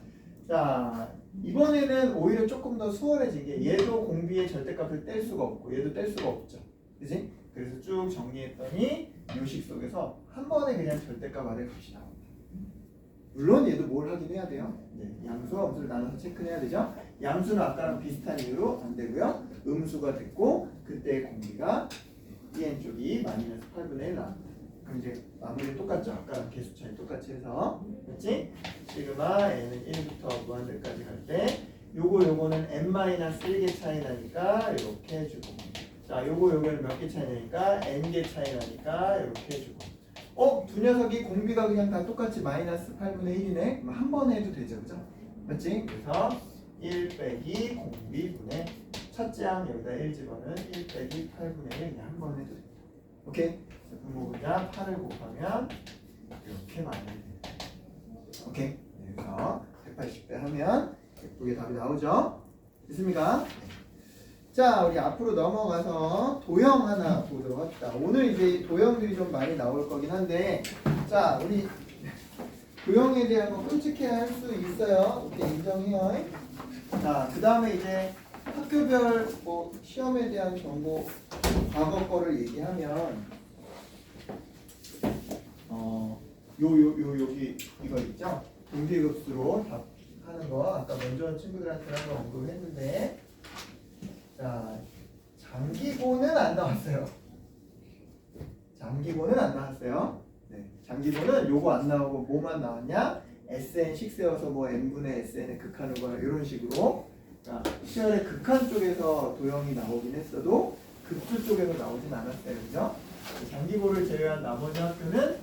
자, 이번에는 오히려 조금 더 수월해진 게 얘도 공비의 절대값을 뗄 수가 없고 얘도 뗄 수가 없죠. 그지? 그래서 쭉 정리했더니 요식 속에서 한 번에 그냥 절대값 아래 값이 나옵니다. 물론 얘도 뭘 하긴 해야 돼요. 네, 양수와 음수를 나눠서 체크해야 되죠. 양수는 아까랑 비슷한 이유로 안 되고요. 음수가 됐고 그때 공비가 EN 쪽이 마이너스 8분의 1 나옵니다. 그럼 이제 마무리 똑같죠. 아까랑 개수 차이 똑같이 해서 그렇지? 시그마 n은 1부터 무한대까지 갈 때 요거는 n-1개 차이 나니까 이렇게 해주고 자 요거는 몇 개 차이 나니까 n개 차이 나니까 이렇게 해주고 두 녀석이 공비가 그냥 다 똑같이 마이너스 8분의 1이네? 그럼 한 번에 해도 되죠, 그죠? 맞지? 그래서 1 빼기 공비분의 첫째 항 여기다 1 집어는 1 빼기 8분의 1 그냥 한 번 해도 됩니다. 오케이? 분모분자 8을 곱하면 이렇게 마이너스 됩니다. 오케이? 그래서 180배 하면 예쁘게 답이 나오죠? 됐습니까? 자, 우리 앞으로 넘어가서 도형 하나 보도록 합시다. 오늘 이제 도형들이 좀 많이 나올 거긴 한데, 자, 우리 도형에 대한 거 끔찍해야 할 수 있어요. 오케이, 인정해요. 자, 그 다음에 이제 학교별 뭐 시험에 대한 정보, 과거 거를 얘기하면, 여기 이거 있죠? 등비급수로 답하는 거, 아까 먼저 온 친구들한테 한번 언급했는데, 자, 장기고는 안 나왔어요. 장기고는 안 나왔어요. 네, 장기고는 요거 안 나오고 뭐만 나왔냐? SN6 세워서 뭐 n분의 SN에 극하는 거나 이런 식으로 시열의 극한 쪽에서 도형이 나오긴 했어도 극수 쪽에서 나오진 않았어요. 그죠? 장기고를 제외한 나머지 학교는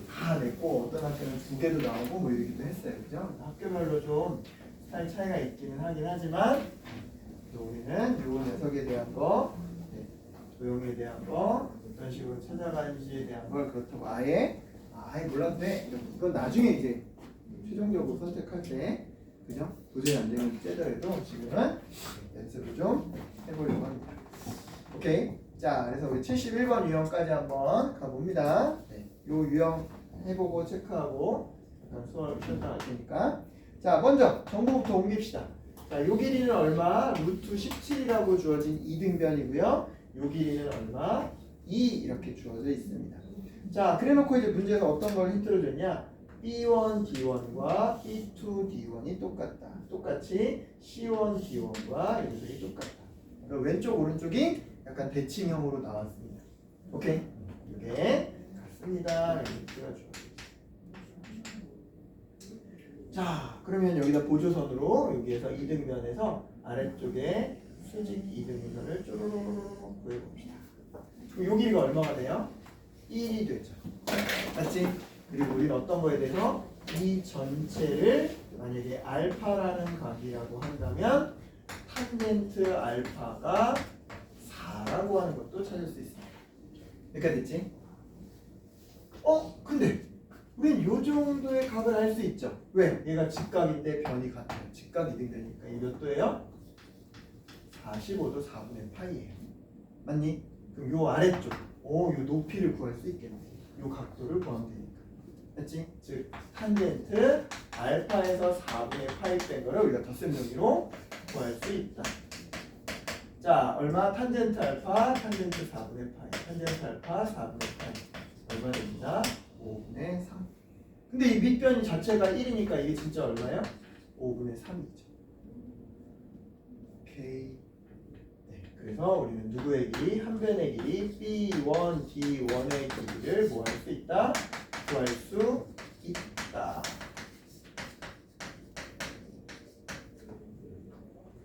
다 냈고 어떤 학교는 2개도 나오고 뭐 이러기도 했어요. 그죠? 학교별로 좀 스타일 차이가 있기는 하긴 하지만 우리는 요 녀석에 대한 거, 도형에 대한 거, 어떤 식으로 찾아가는지에 대한 걸 그렇다고 아예 몰라도 돼. 이건 나중에 이제 최종적으로 선택할 때, 그죠? 도저히 안 되면 째더라도 지금은 연습을 좀 해보려고 합니다. 오케이. 자, 그래서 우리 71번 유형까지 한번 가봅니다. 네, 요 유형 해보고 체크하고 수업을 쉬었다 갈 테니까. 자, 먼저 정보부터 옮깁시다. 자, 요 길이는 얼마? 루트 17이라고 주어진 이등변이고요. 요 길이는 얼마? 2 이렇게 주어져 있습니다. 자, 그래놓고 이제 문제에서 어떤 걸 힌트를 줬냐? B1, D1과 B2, D1이 똑같다. 똑같이 C1, D1과 이 녀석이 똑같다. 그리고 왼쪽, 오른쪽이 약간 대칭형으로 나왔습니다. 오케이? 이게 같습니다. 이렇게 띄워줘. 자, 그러면 여기다 보조선으로 여기에서 이등변에서 아래쪽에 수직 이등변을 쪼르르르 구해봅시다. 그럼 요 길이가 얼마가 돼요? 1이 되죠. 맞지? 그리고 우리는 어떤 거에 대해서 이 전체를 만약에 알파라는 각이라고 한다면 탄젠트 알파가 4라고 하는 것도 찾을 수 있습니다. 여기까지 됐지? 근데 우린 요 정도의 각을 할 수 있죠. 왜? 얘가 직각인데 변이 같아요. 직각 이등변이니까. 이 몇 도예요? 45도 4분의 파이예요. 맞니? 그럼 요 아래쪽, 요 높이를 구할 수 있겠네. 요 각도를 구하면 되니까. 맞지? 즉 탄젠트 알파에서 4분의 파이 뺀 거를 우리가 덧셈 정리로 구할 수 있다. 자, 얼마? 탄젠트 알파, 탄젠트 4분의 파이, 탄젠트 알파 4분의 파이 얼마 됩니다? 5분의 3. 근데 이 밑변 자체가 1이니까 이게 진짜 얼마예요? 5분의 3이죠. 오케이. 네, 그래서 우리는 누구의 길이? 한 변의 길이 B1, D1의 길이를 뭐 할 수 있다? 구할 수 있다.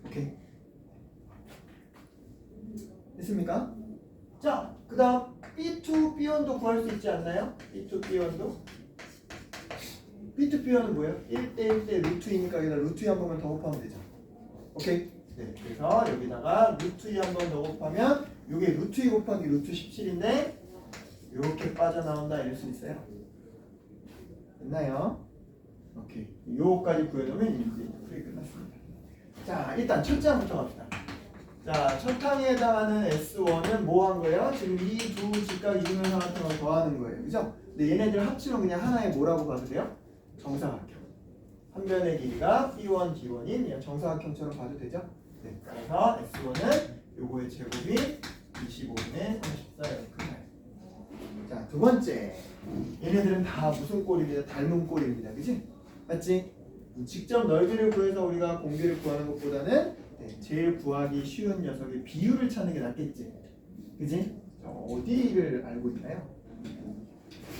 오케이. 됐습니까? 자, 그 다음 B2, B1도 B1도 구할 수 있지 않나요? B2, B1도? B2, B1은 뭐예요? 1대 1대 루트 2니까 여기다 루트 2 한 번만 더 곱하면 되죠. 오케이? 네, 그래서 여기다가 루트 2 한 번 더 곱하면 이게 루트 2 곱하기 루트 17인데 이렇게 빠져나온다 이럴 수 있어요. 됐나요? 오케이. 요거까지 구해놓으면 이제 풀이 끝났습니다. 자, 일단 첫째 항부터 갑시다. 자, 첫 항에 해당하는 S1은 뭐 한 거예요? 지금 이 두 직각 이등변삼각형을 더하는 거예요. 그죠? 근데 얘네들 합치면 그냥 하나의 뭐라고 봐도 돼요? 정사각형. 한 변의 길이가 B1, D1인 그냥 정사각형처럼 봐도 되죠? 네. 그래서 S1은 요거의 제곱이 25분의 34 자, 두 번째. 얘네들은 다 무슨 꼴입니다? 닮은 꼴입니다. 그치? 맞지? 직접 넓이를 구해서 우리가 공비를 구하는 것보다는 제일 구하기 쉬운 녀석의 비율을 찾는 게 낫겠지. 그치? 어디를 알고 있나요?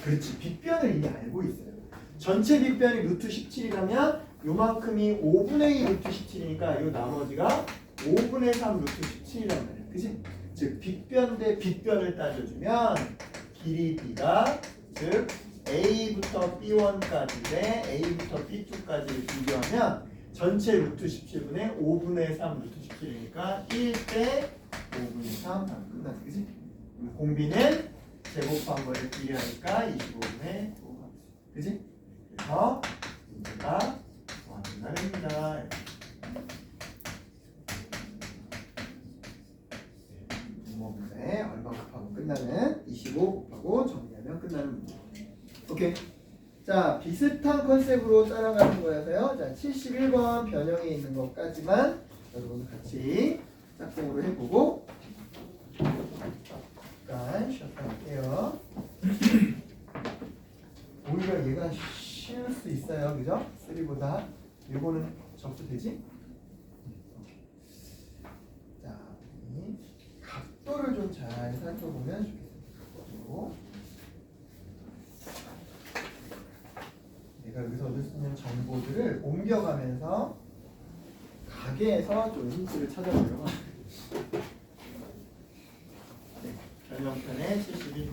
그렇지. 빗변을 이미 알고 있어요. 전체 빗변이 루트 17이라면 요만큼이 5분의 2 루트 17이니까 요 나머지가 5분의 3 루트 17이란 말이야. 그치? 즉 빗변 대 빗변을 따져주면 길이 B가 즉 A부터 B1까지 대 A부터 B2까지를 비교하면 전체 루트 17분의 5분의 3 루트 17이니까 1대 5분의 3 하면 끝나지. 그치? 공비는 제곱한 거를 비례하니까 25분의 5. 그치? 그래서 문제가 완날입니다. 문제 얼마 곱하고 끝나는 25 곱하고 정리하면 끝나는 문제. 오케이. 자, 비슷한 컨셉으로 따라가는 거여서요. 자, 71번 변형에 있는 것까지만 여러분 같이 짝꿍으로 해보고 잠깐 쉬었다 할게요. 오히려 얘가 쉬울 수 있어요. 그죠? 3보다. 요거는 접수 되지? 자, 각도를 좀 잘 살펴보면 좋겠습니다. 내가 여기서 얻을 수 있는 정보들을 옮겨가면서 가게에서 좀 힌트를 찾아보려고 합니다. 네, 변형편의 71.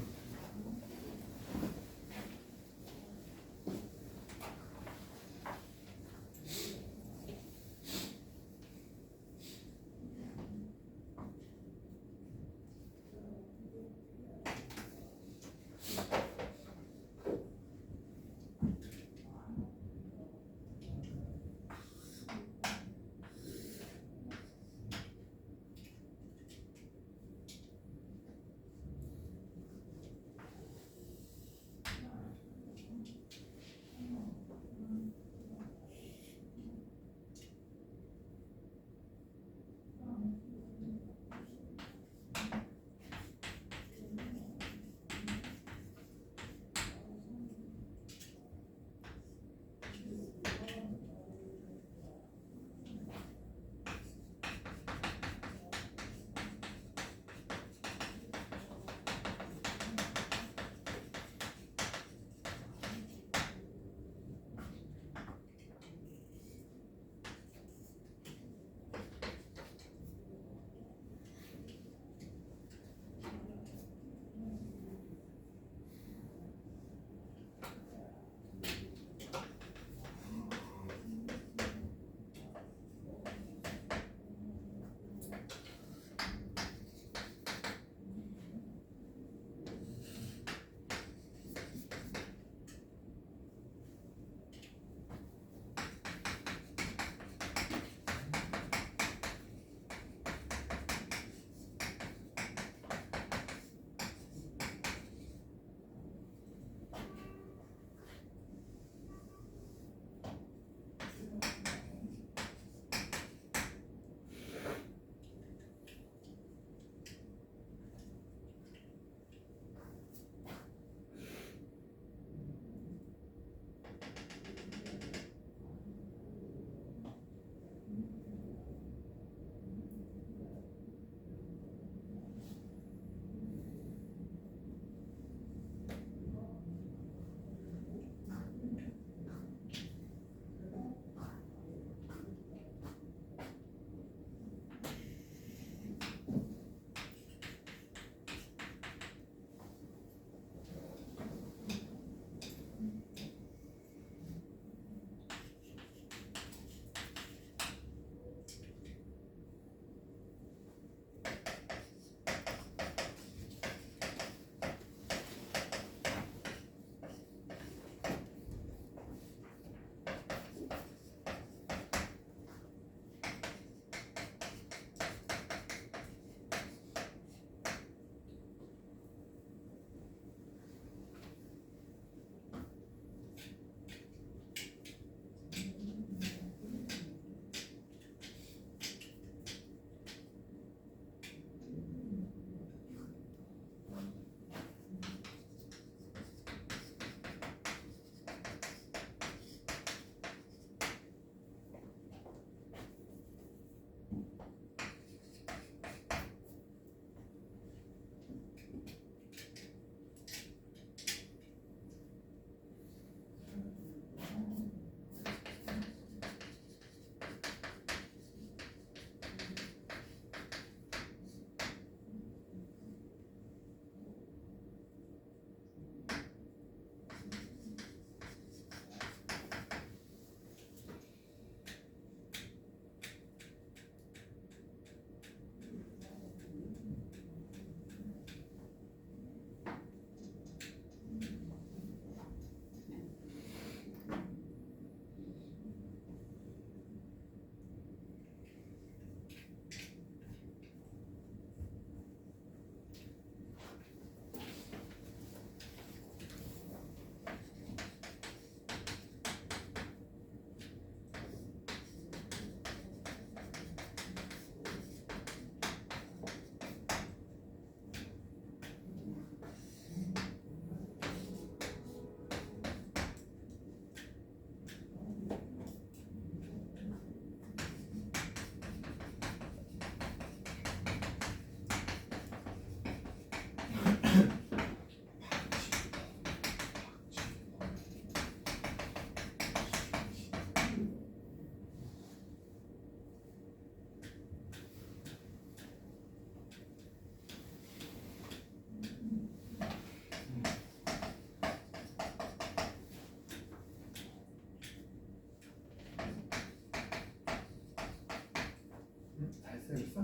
됐어?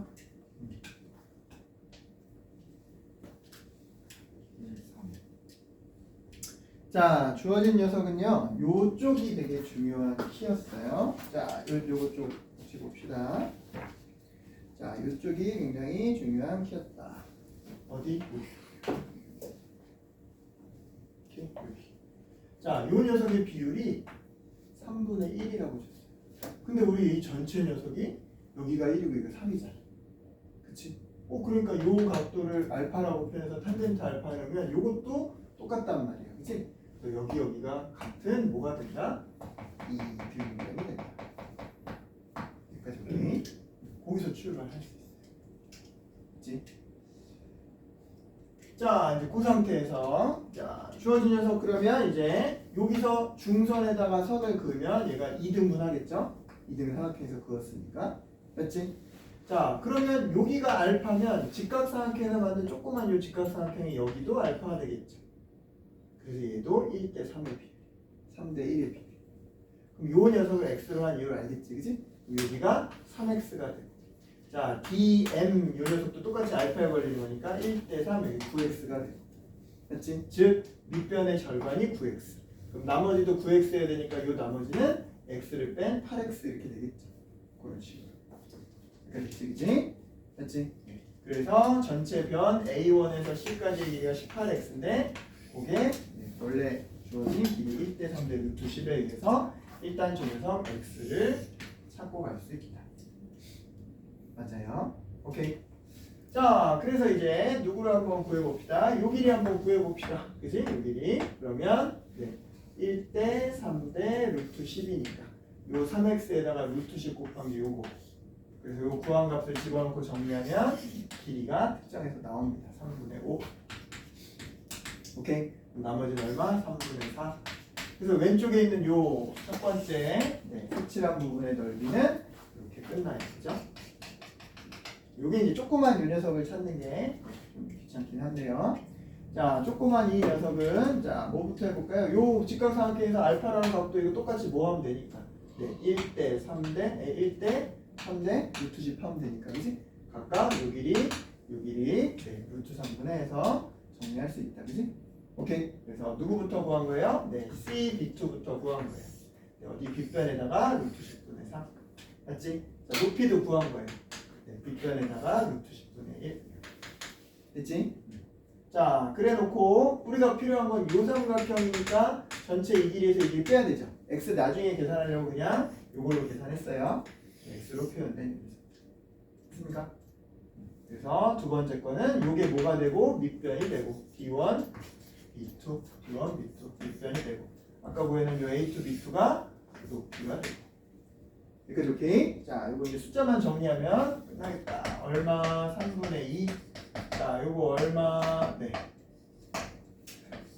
1, 3. 자, 주어진 녀석은요. 요쪽이 되게 중요한 키였어요. 자, 요거 쪽 같이 봅시다. 자, 요쪽이 굉장히 중요한 키였다. 어디? 여기. 자, 요 녀석의 비율이 3분의 1이라고 줬어요. 근데 우리 이 전체 녀석이 여기가 1이고 이거 3이잖아. 그치? 그러니까 요 각도를 알파라고 표현해서 탄젠트 알파라면 요것도 똑같단 말이야. 그치? 여기가 같은 뭐가 된다? 이등변이 된다. 여기까지 오케이? 거기서 출발할 수 있어요. 그치? 자, 이제 그 상태에서 자, 주어진 녀석 그러면 이제 여기서 중선에다가 선을 그으면 얘가 2등분 하겠죠? 2등분 삼각형에서 그었으니까. 맞지? 자, 그러면 여기가 알파면 직각삼각형에서 만든 조그만 요 직각삼각형이 여기도 알파가 되겠죠. 그래서 얘도 1대 3의 비율, 3대 1의 비율. 그럼 요 녀석을 x로 한 이유를 알겠지, 그지? 여기가 3x가 되고. 자, dm 요 녀석도 똑같이 알파에 걸리는 거니까 1대 3 여기 9x가 되고. 맞지? 즉 밑변의 절반이 9x. 그럼 나머지도 9x여야 되니까 요 나머지는 x를 뺀 8x 이렇게 되겠죠. 그런 식으로. 그렇지, 그지? 맞지? 그래서 전체 변 A1에서 C까지의 길이가 18x인데 그게 원래 주어진 길이 1대 3대 루트 10에 의해서 일단 저 녀석 x를 찾고 갈 수 있다. 맞아요? 오케이. 자, 그래서 이제 누구를 한번 구해봅시다. 요 길이 한번 구해봅시다. 그지? 요 길이. 그러면 1대 3대 루트 10이니까 요 3x에다가 루트 10 곱한 게 요거. 그래서 요 구한 값을 집어넣고 정리하면 길이가 특정해서 나옵니다. 3분의 5. 오케이. 나머지는 얼마? 3분의 4. 그래서 왼쪽에 있는 요 첫 번째 색칠한 부분의 넓이는 이렇게 끝나요. 그죠? 요게 이제 조그만 요 녀석을 찾는 게 좀 귀찮긴 한데요. 자, 조그만 이 녀석은 자, 뭐부터 해볼까요? 요 직각삼각형에서 알파라는 값도 이거 똑같이 뭐 하면 되니까 1대 3대 1대 3대 루트 10 하면 되니까 그지? 각각 요 길이 루트 3분의 해서 정리할 수 있다. 그지? 오케이. 그래서 누구부터 구한 거예요? C, B2부터 구한 거예요. 어디 빗변에다가 루트 10분의 3. 맞지? 자, 높이도 구한 거예요. 빗변에다가 루트 10분의 1. 됐지? 자, 그래 놓고 우리가 필요한 건 요 삼각형이니까 전체 이 길이에서 이 길이 빼야 되죠. x 나중에 계산하려고 그냥 요걸로 계산했어요. x로 표현된 녀석. 됐습니까? 그래서 두 번째 거는 요게 뭐가 되고 밑변이 되고 B1, B2, B1, B2 밑변이 되고 아까 보이는 요 A2, B2가 높이가 되고 여기까지 오케이? 자, 요거 이제 숫자만 정리하면 끝나겠다. 얼마? 3분의 2. 자, 요거 얼마?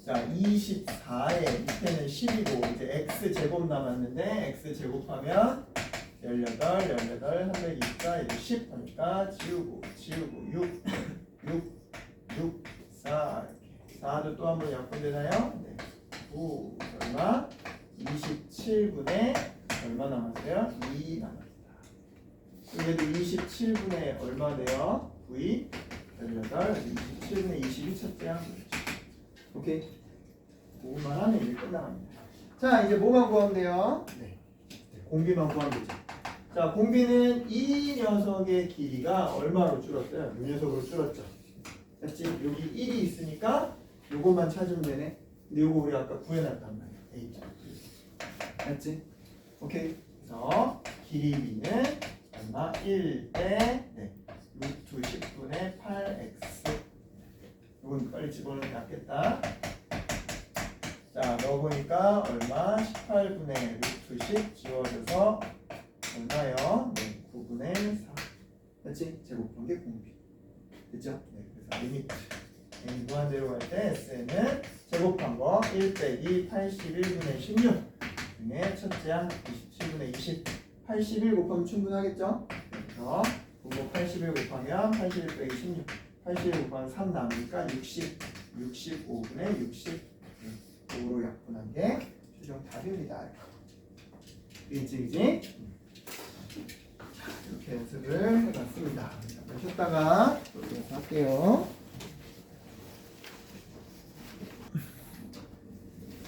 자, 24에 밑에는 10이고 이제 x 제곱 남았는데 x 제곱하면 18, 324, 이제 10 하니까 지우고 6, 4 이렇게 4도 또 한번 약분되나요? 9 얼마? 27분의 얼마 남았어요? 2 남았다. 그래도 27분의 얼마 돼요? 9이 18, 27분의 22 첫째 항. 오케이. 그거만 하면 이제 끝나갑니다. 자, 이제 뭐만 구하면 돼요? 공비만 구하면 되죠. 자, 공비는 이 녀석의 길이가 얼마로 줄었어요? 이 녀석으로 줄었죠. 맞지? 여기 1이 있으니까 요것만 찾으면 되네. 근데 요거 우리 아까 구해놨단 말이야. A. 맞지? 오케이. 그래서 길이 B는 얼마? 1대 루트 10분의 8x. 이건 빨리 집어넣으면 낫겠다. 자, 넣어보니까 얼마? 18분의 루트 10 지워져서 얼마요? 9분의 4. 맞지? 제곱한 게 공비. 됐죠? 그래서 리미트. 무한대로 갈 때 S는 제곱한 거 1 빼기 81분의 16 중에 첫째 항 27분의 20. 81 곱하면 충분하겠죠? 그래서 그거 81 곱하면 81 빼기 16. 81 곱하면 3 남으니까 60. 65분의 60. 으로 약분한 게 최종 답입니다. 그치? 이렇게 연습을 해봤습니다. 잠깐 쉬었다가 또 이어서 할게요.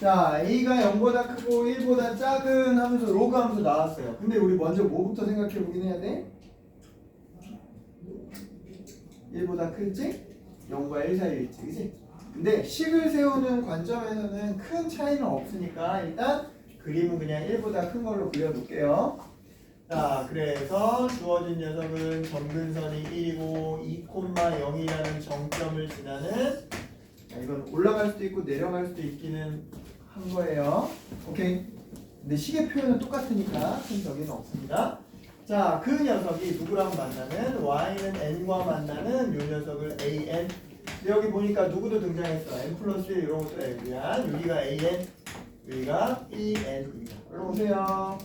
자, a가 0보다 크고 1보다 작은 하면서 로그 함수 나왔어요. 근데 우리 먼저 뭐부터 생각해 보긴 해야 돼? 1보다 클지? 0과 1 사이일지, 그치? 근데 식을 세우는 관점에서는 큰 차이는 없으니까 일단 그림은 그냥 1보다 큰 걸로 그려놓을게요. 자, 그래서 주어진 녀석은 점근선이 1이고 2,0이라는 정점을 지나는, 자, 이건 올라갈 수도 있고 내려갈 수도 있기는 한 거예요. 오케이. 근데 식의 표현은 똑같으니까 큰 적이는 없습니다. 자, 그 녀석이 누구랑 만나는? y는 n과 만나는 이 녀석을 an. 근데 여기 보니까 누구도 등장했어. n 플러스 1 이런 것도 n이야. 여기가 an, 여기가 bn입니다. 일로 오세요.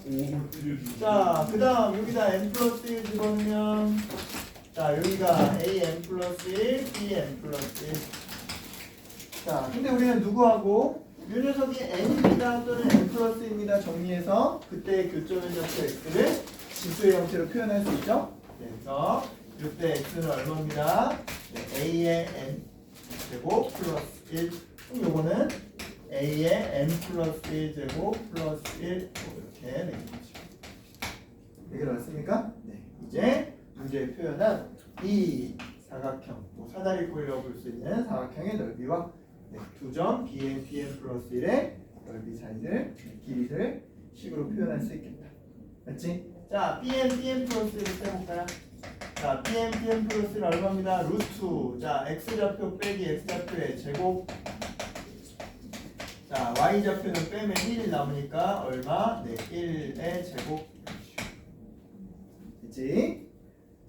자, 그 다음 여기다 n 플러스 1 집어넣으면, 자, 여기가 an 플러스 1, bn 플러스 1. 자, 근데 우리는 누구하고? 이 녀석이 n입니다 또는 n 플러스입니다 정리해서 그때 교점의 좌표 x를 지수의 형태로 표현할 수 있죠. 그래서 이때 x는 얼마입니다? 네, a의 n 제곱 플러스 1. 그럼 요거는 a의 n 플러스 1 제곱 플러스 1 이렇게 되는 거죠. 해결됐습니까? 네. 이제 문제에 표현한 이 사각형, 뭐 사다리 꼴이라고 볼 수 있는 사각형의 넓이와 네, 두 점 bn 플러스 1의 넓이 사이를 길이를 식으로 표현할 수 있겠다. 맞지? 자, bn 플러스 1을 빼볼까요? 자, bn 플러스 1 얼마입니다? 루트. 자, x좌표 빼기 x좌표의 제곱. 자, y좌표는 빼면 1이 남으니까 얼마? 네, 1의 제곱. 됐지?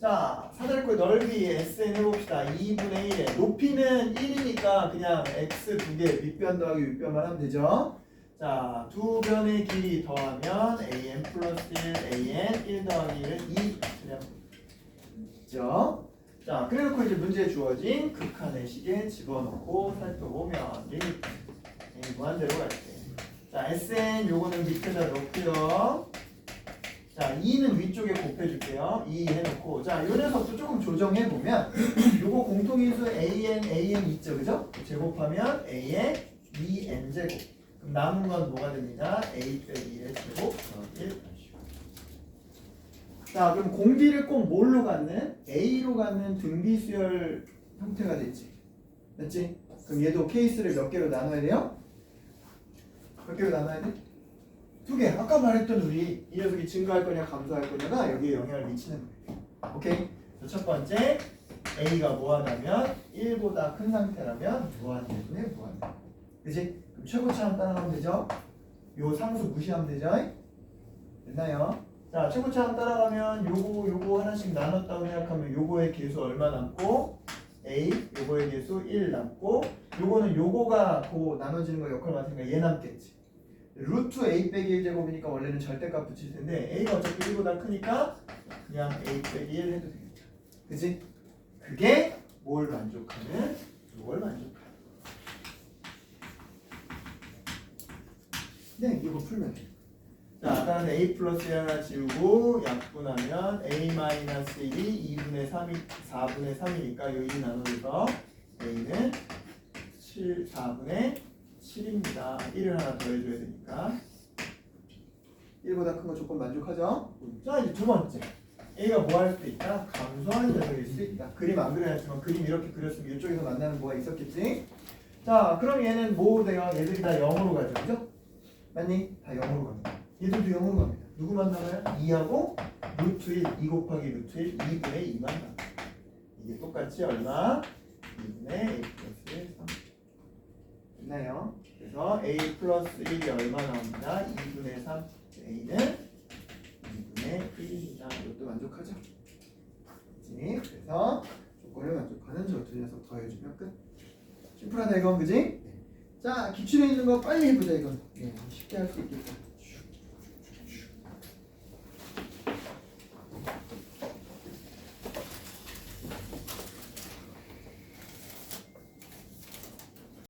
자, 사다리꼴 넓이 SN 해봅시다. 2분의 1에 높이는 1이니까 그냥 x 두 개 밑변 더하기 윗변만 하면 되죠. 자, 두 변의 길이 더하면 an 플러스 1, an 1 더하기 1은 2 그죠? 자, 그래놓고 이제 문제에 주어진 극한의 식에 집어넣고 살펴보면 무한대로 갈게. 자, SN 요거는 밑에다 넣고요. 자, 2는 위쪽에 곱해줄게요. 2 해놓고, 자, 요 녀석도 조금 조정해보면, 요거 공통인수 an 있죠, 그죠? 제곱하면 a의 2n제곱. 그럼 남은 건 뭐가 됩니다? a 빼기 1의 제곱, 1. 자, 그럼 공비를 꼭 뭘로 갖는? a로 갖는 등비수열 형태가 됐지. 됐지? 그럼 얘도 케이스를 몇 개로 나눠야 돼요? 몇 개로 나눠야 돼? 두 개. 아까 말했던 우리 이 녀석이 증가할 거냐 감소할 거냐가 여기에 영향을 미치는 거예요. 오케이? 첫 번째 a가 무한하면 1보다 큰 상태라면 무한 대분의 무한. 그치? 그럼 최고차항 따라가면 되죠? 요 상수 무시하면 되죠? 됐나요? 자, 최고차항 따라가면 요거 하나씩 나눴다고 생각하면 요거의 계수 얼마 남고 a 요거의 계수 1 남고 요거는 요거가 그 나눠지는 거 역할 맡으니까 얘 남겠지. 루트 a 빼기 1제곱이니까 원래는 절대값 붙일 텐데 a가 어차피 1보다 크니까 그냥 a 빼기 1 해도 되겠다. 그치? 그게 뭘 만족하는? 이걸 만족하는. 네, 이거 풀면 돼. 자, 아까는 a 플러스 1 하나 지우고 약분하면 a 마이너스 1이 2분의 3이 4분의 3이니까 요 1 나눠서 a는 4분의 7입니다. 1을 하나 더해줘야 되니까 1보다 큰 거 조건 만족하죠? 자, 이제 두 번째 A가 뭐 할 수도 있다? 감소하는 녀석일 수도 있다. 그림 안 그려놨지만 그림 이렇게 그렸으면 이쪽에서 만나는 뭐가 있었겠지? 자, 그럼 얘는 뭐 돼요? 얘들이 다 0으로 가죠, 그죠? 맞니? 다 0으로 갑니다. 얘들도 0으로 갑니다. 누구만 남아요? 2하고 루트 1, 2 곱하기 루트 1, 2분의 2만 남아요. 이게 똑같이 얼마? 2분의 A 플러스 1, 3 됐나요? 그래서 A 플러스 1이 얼마 나옵니다? 2분의 3 A는 2분의 1입니다. 이것도 만족하죠? 그치? 그래서 조건을 만족하는 저 두 녀석 더해주면 끝. 심플하다 이건 그지? 자, 기출에 있는 거 빨리 해보자 이건. 쉽게 할 수 있겠다.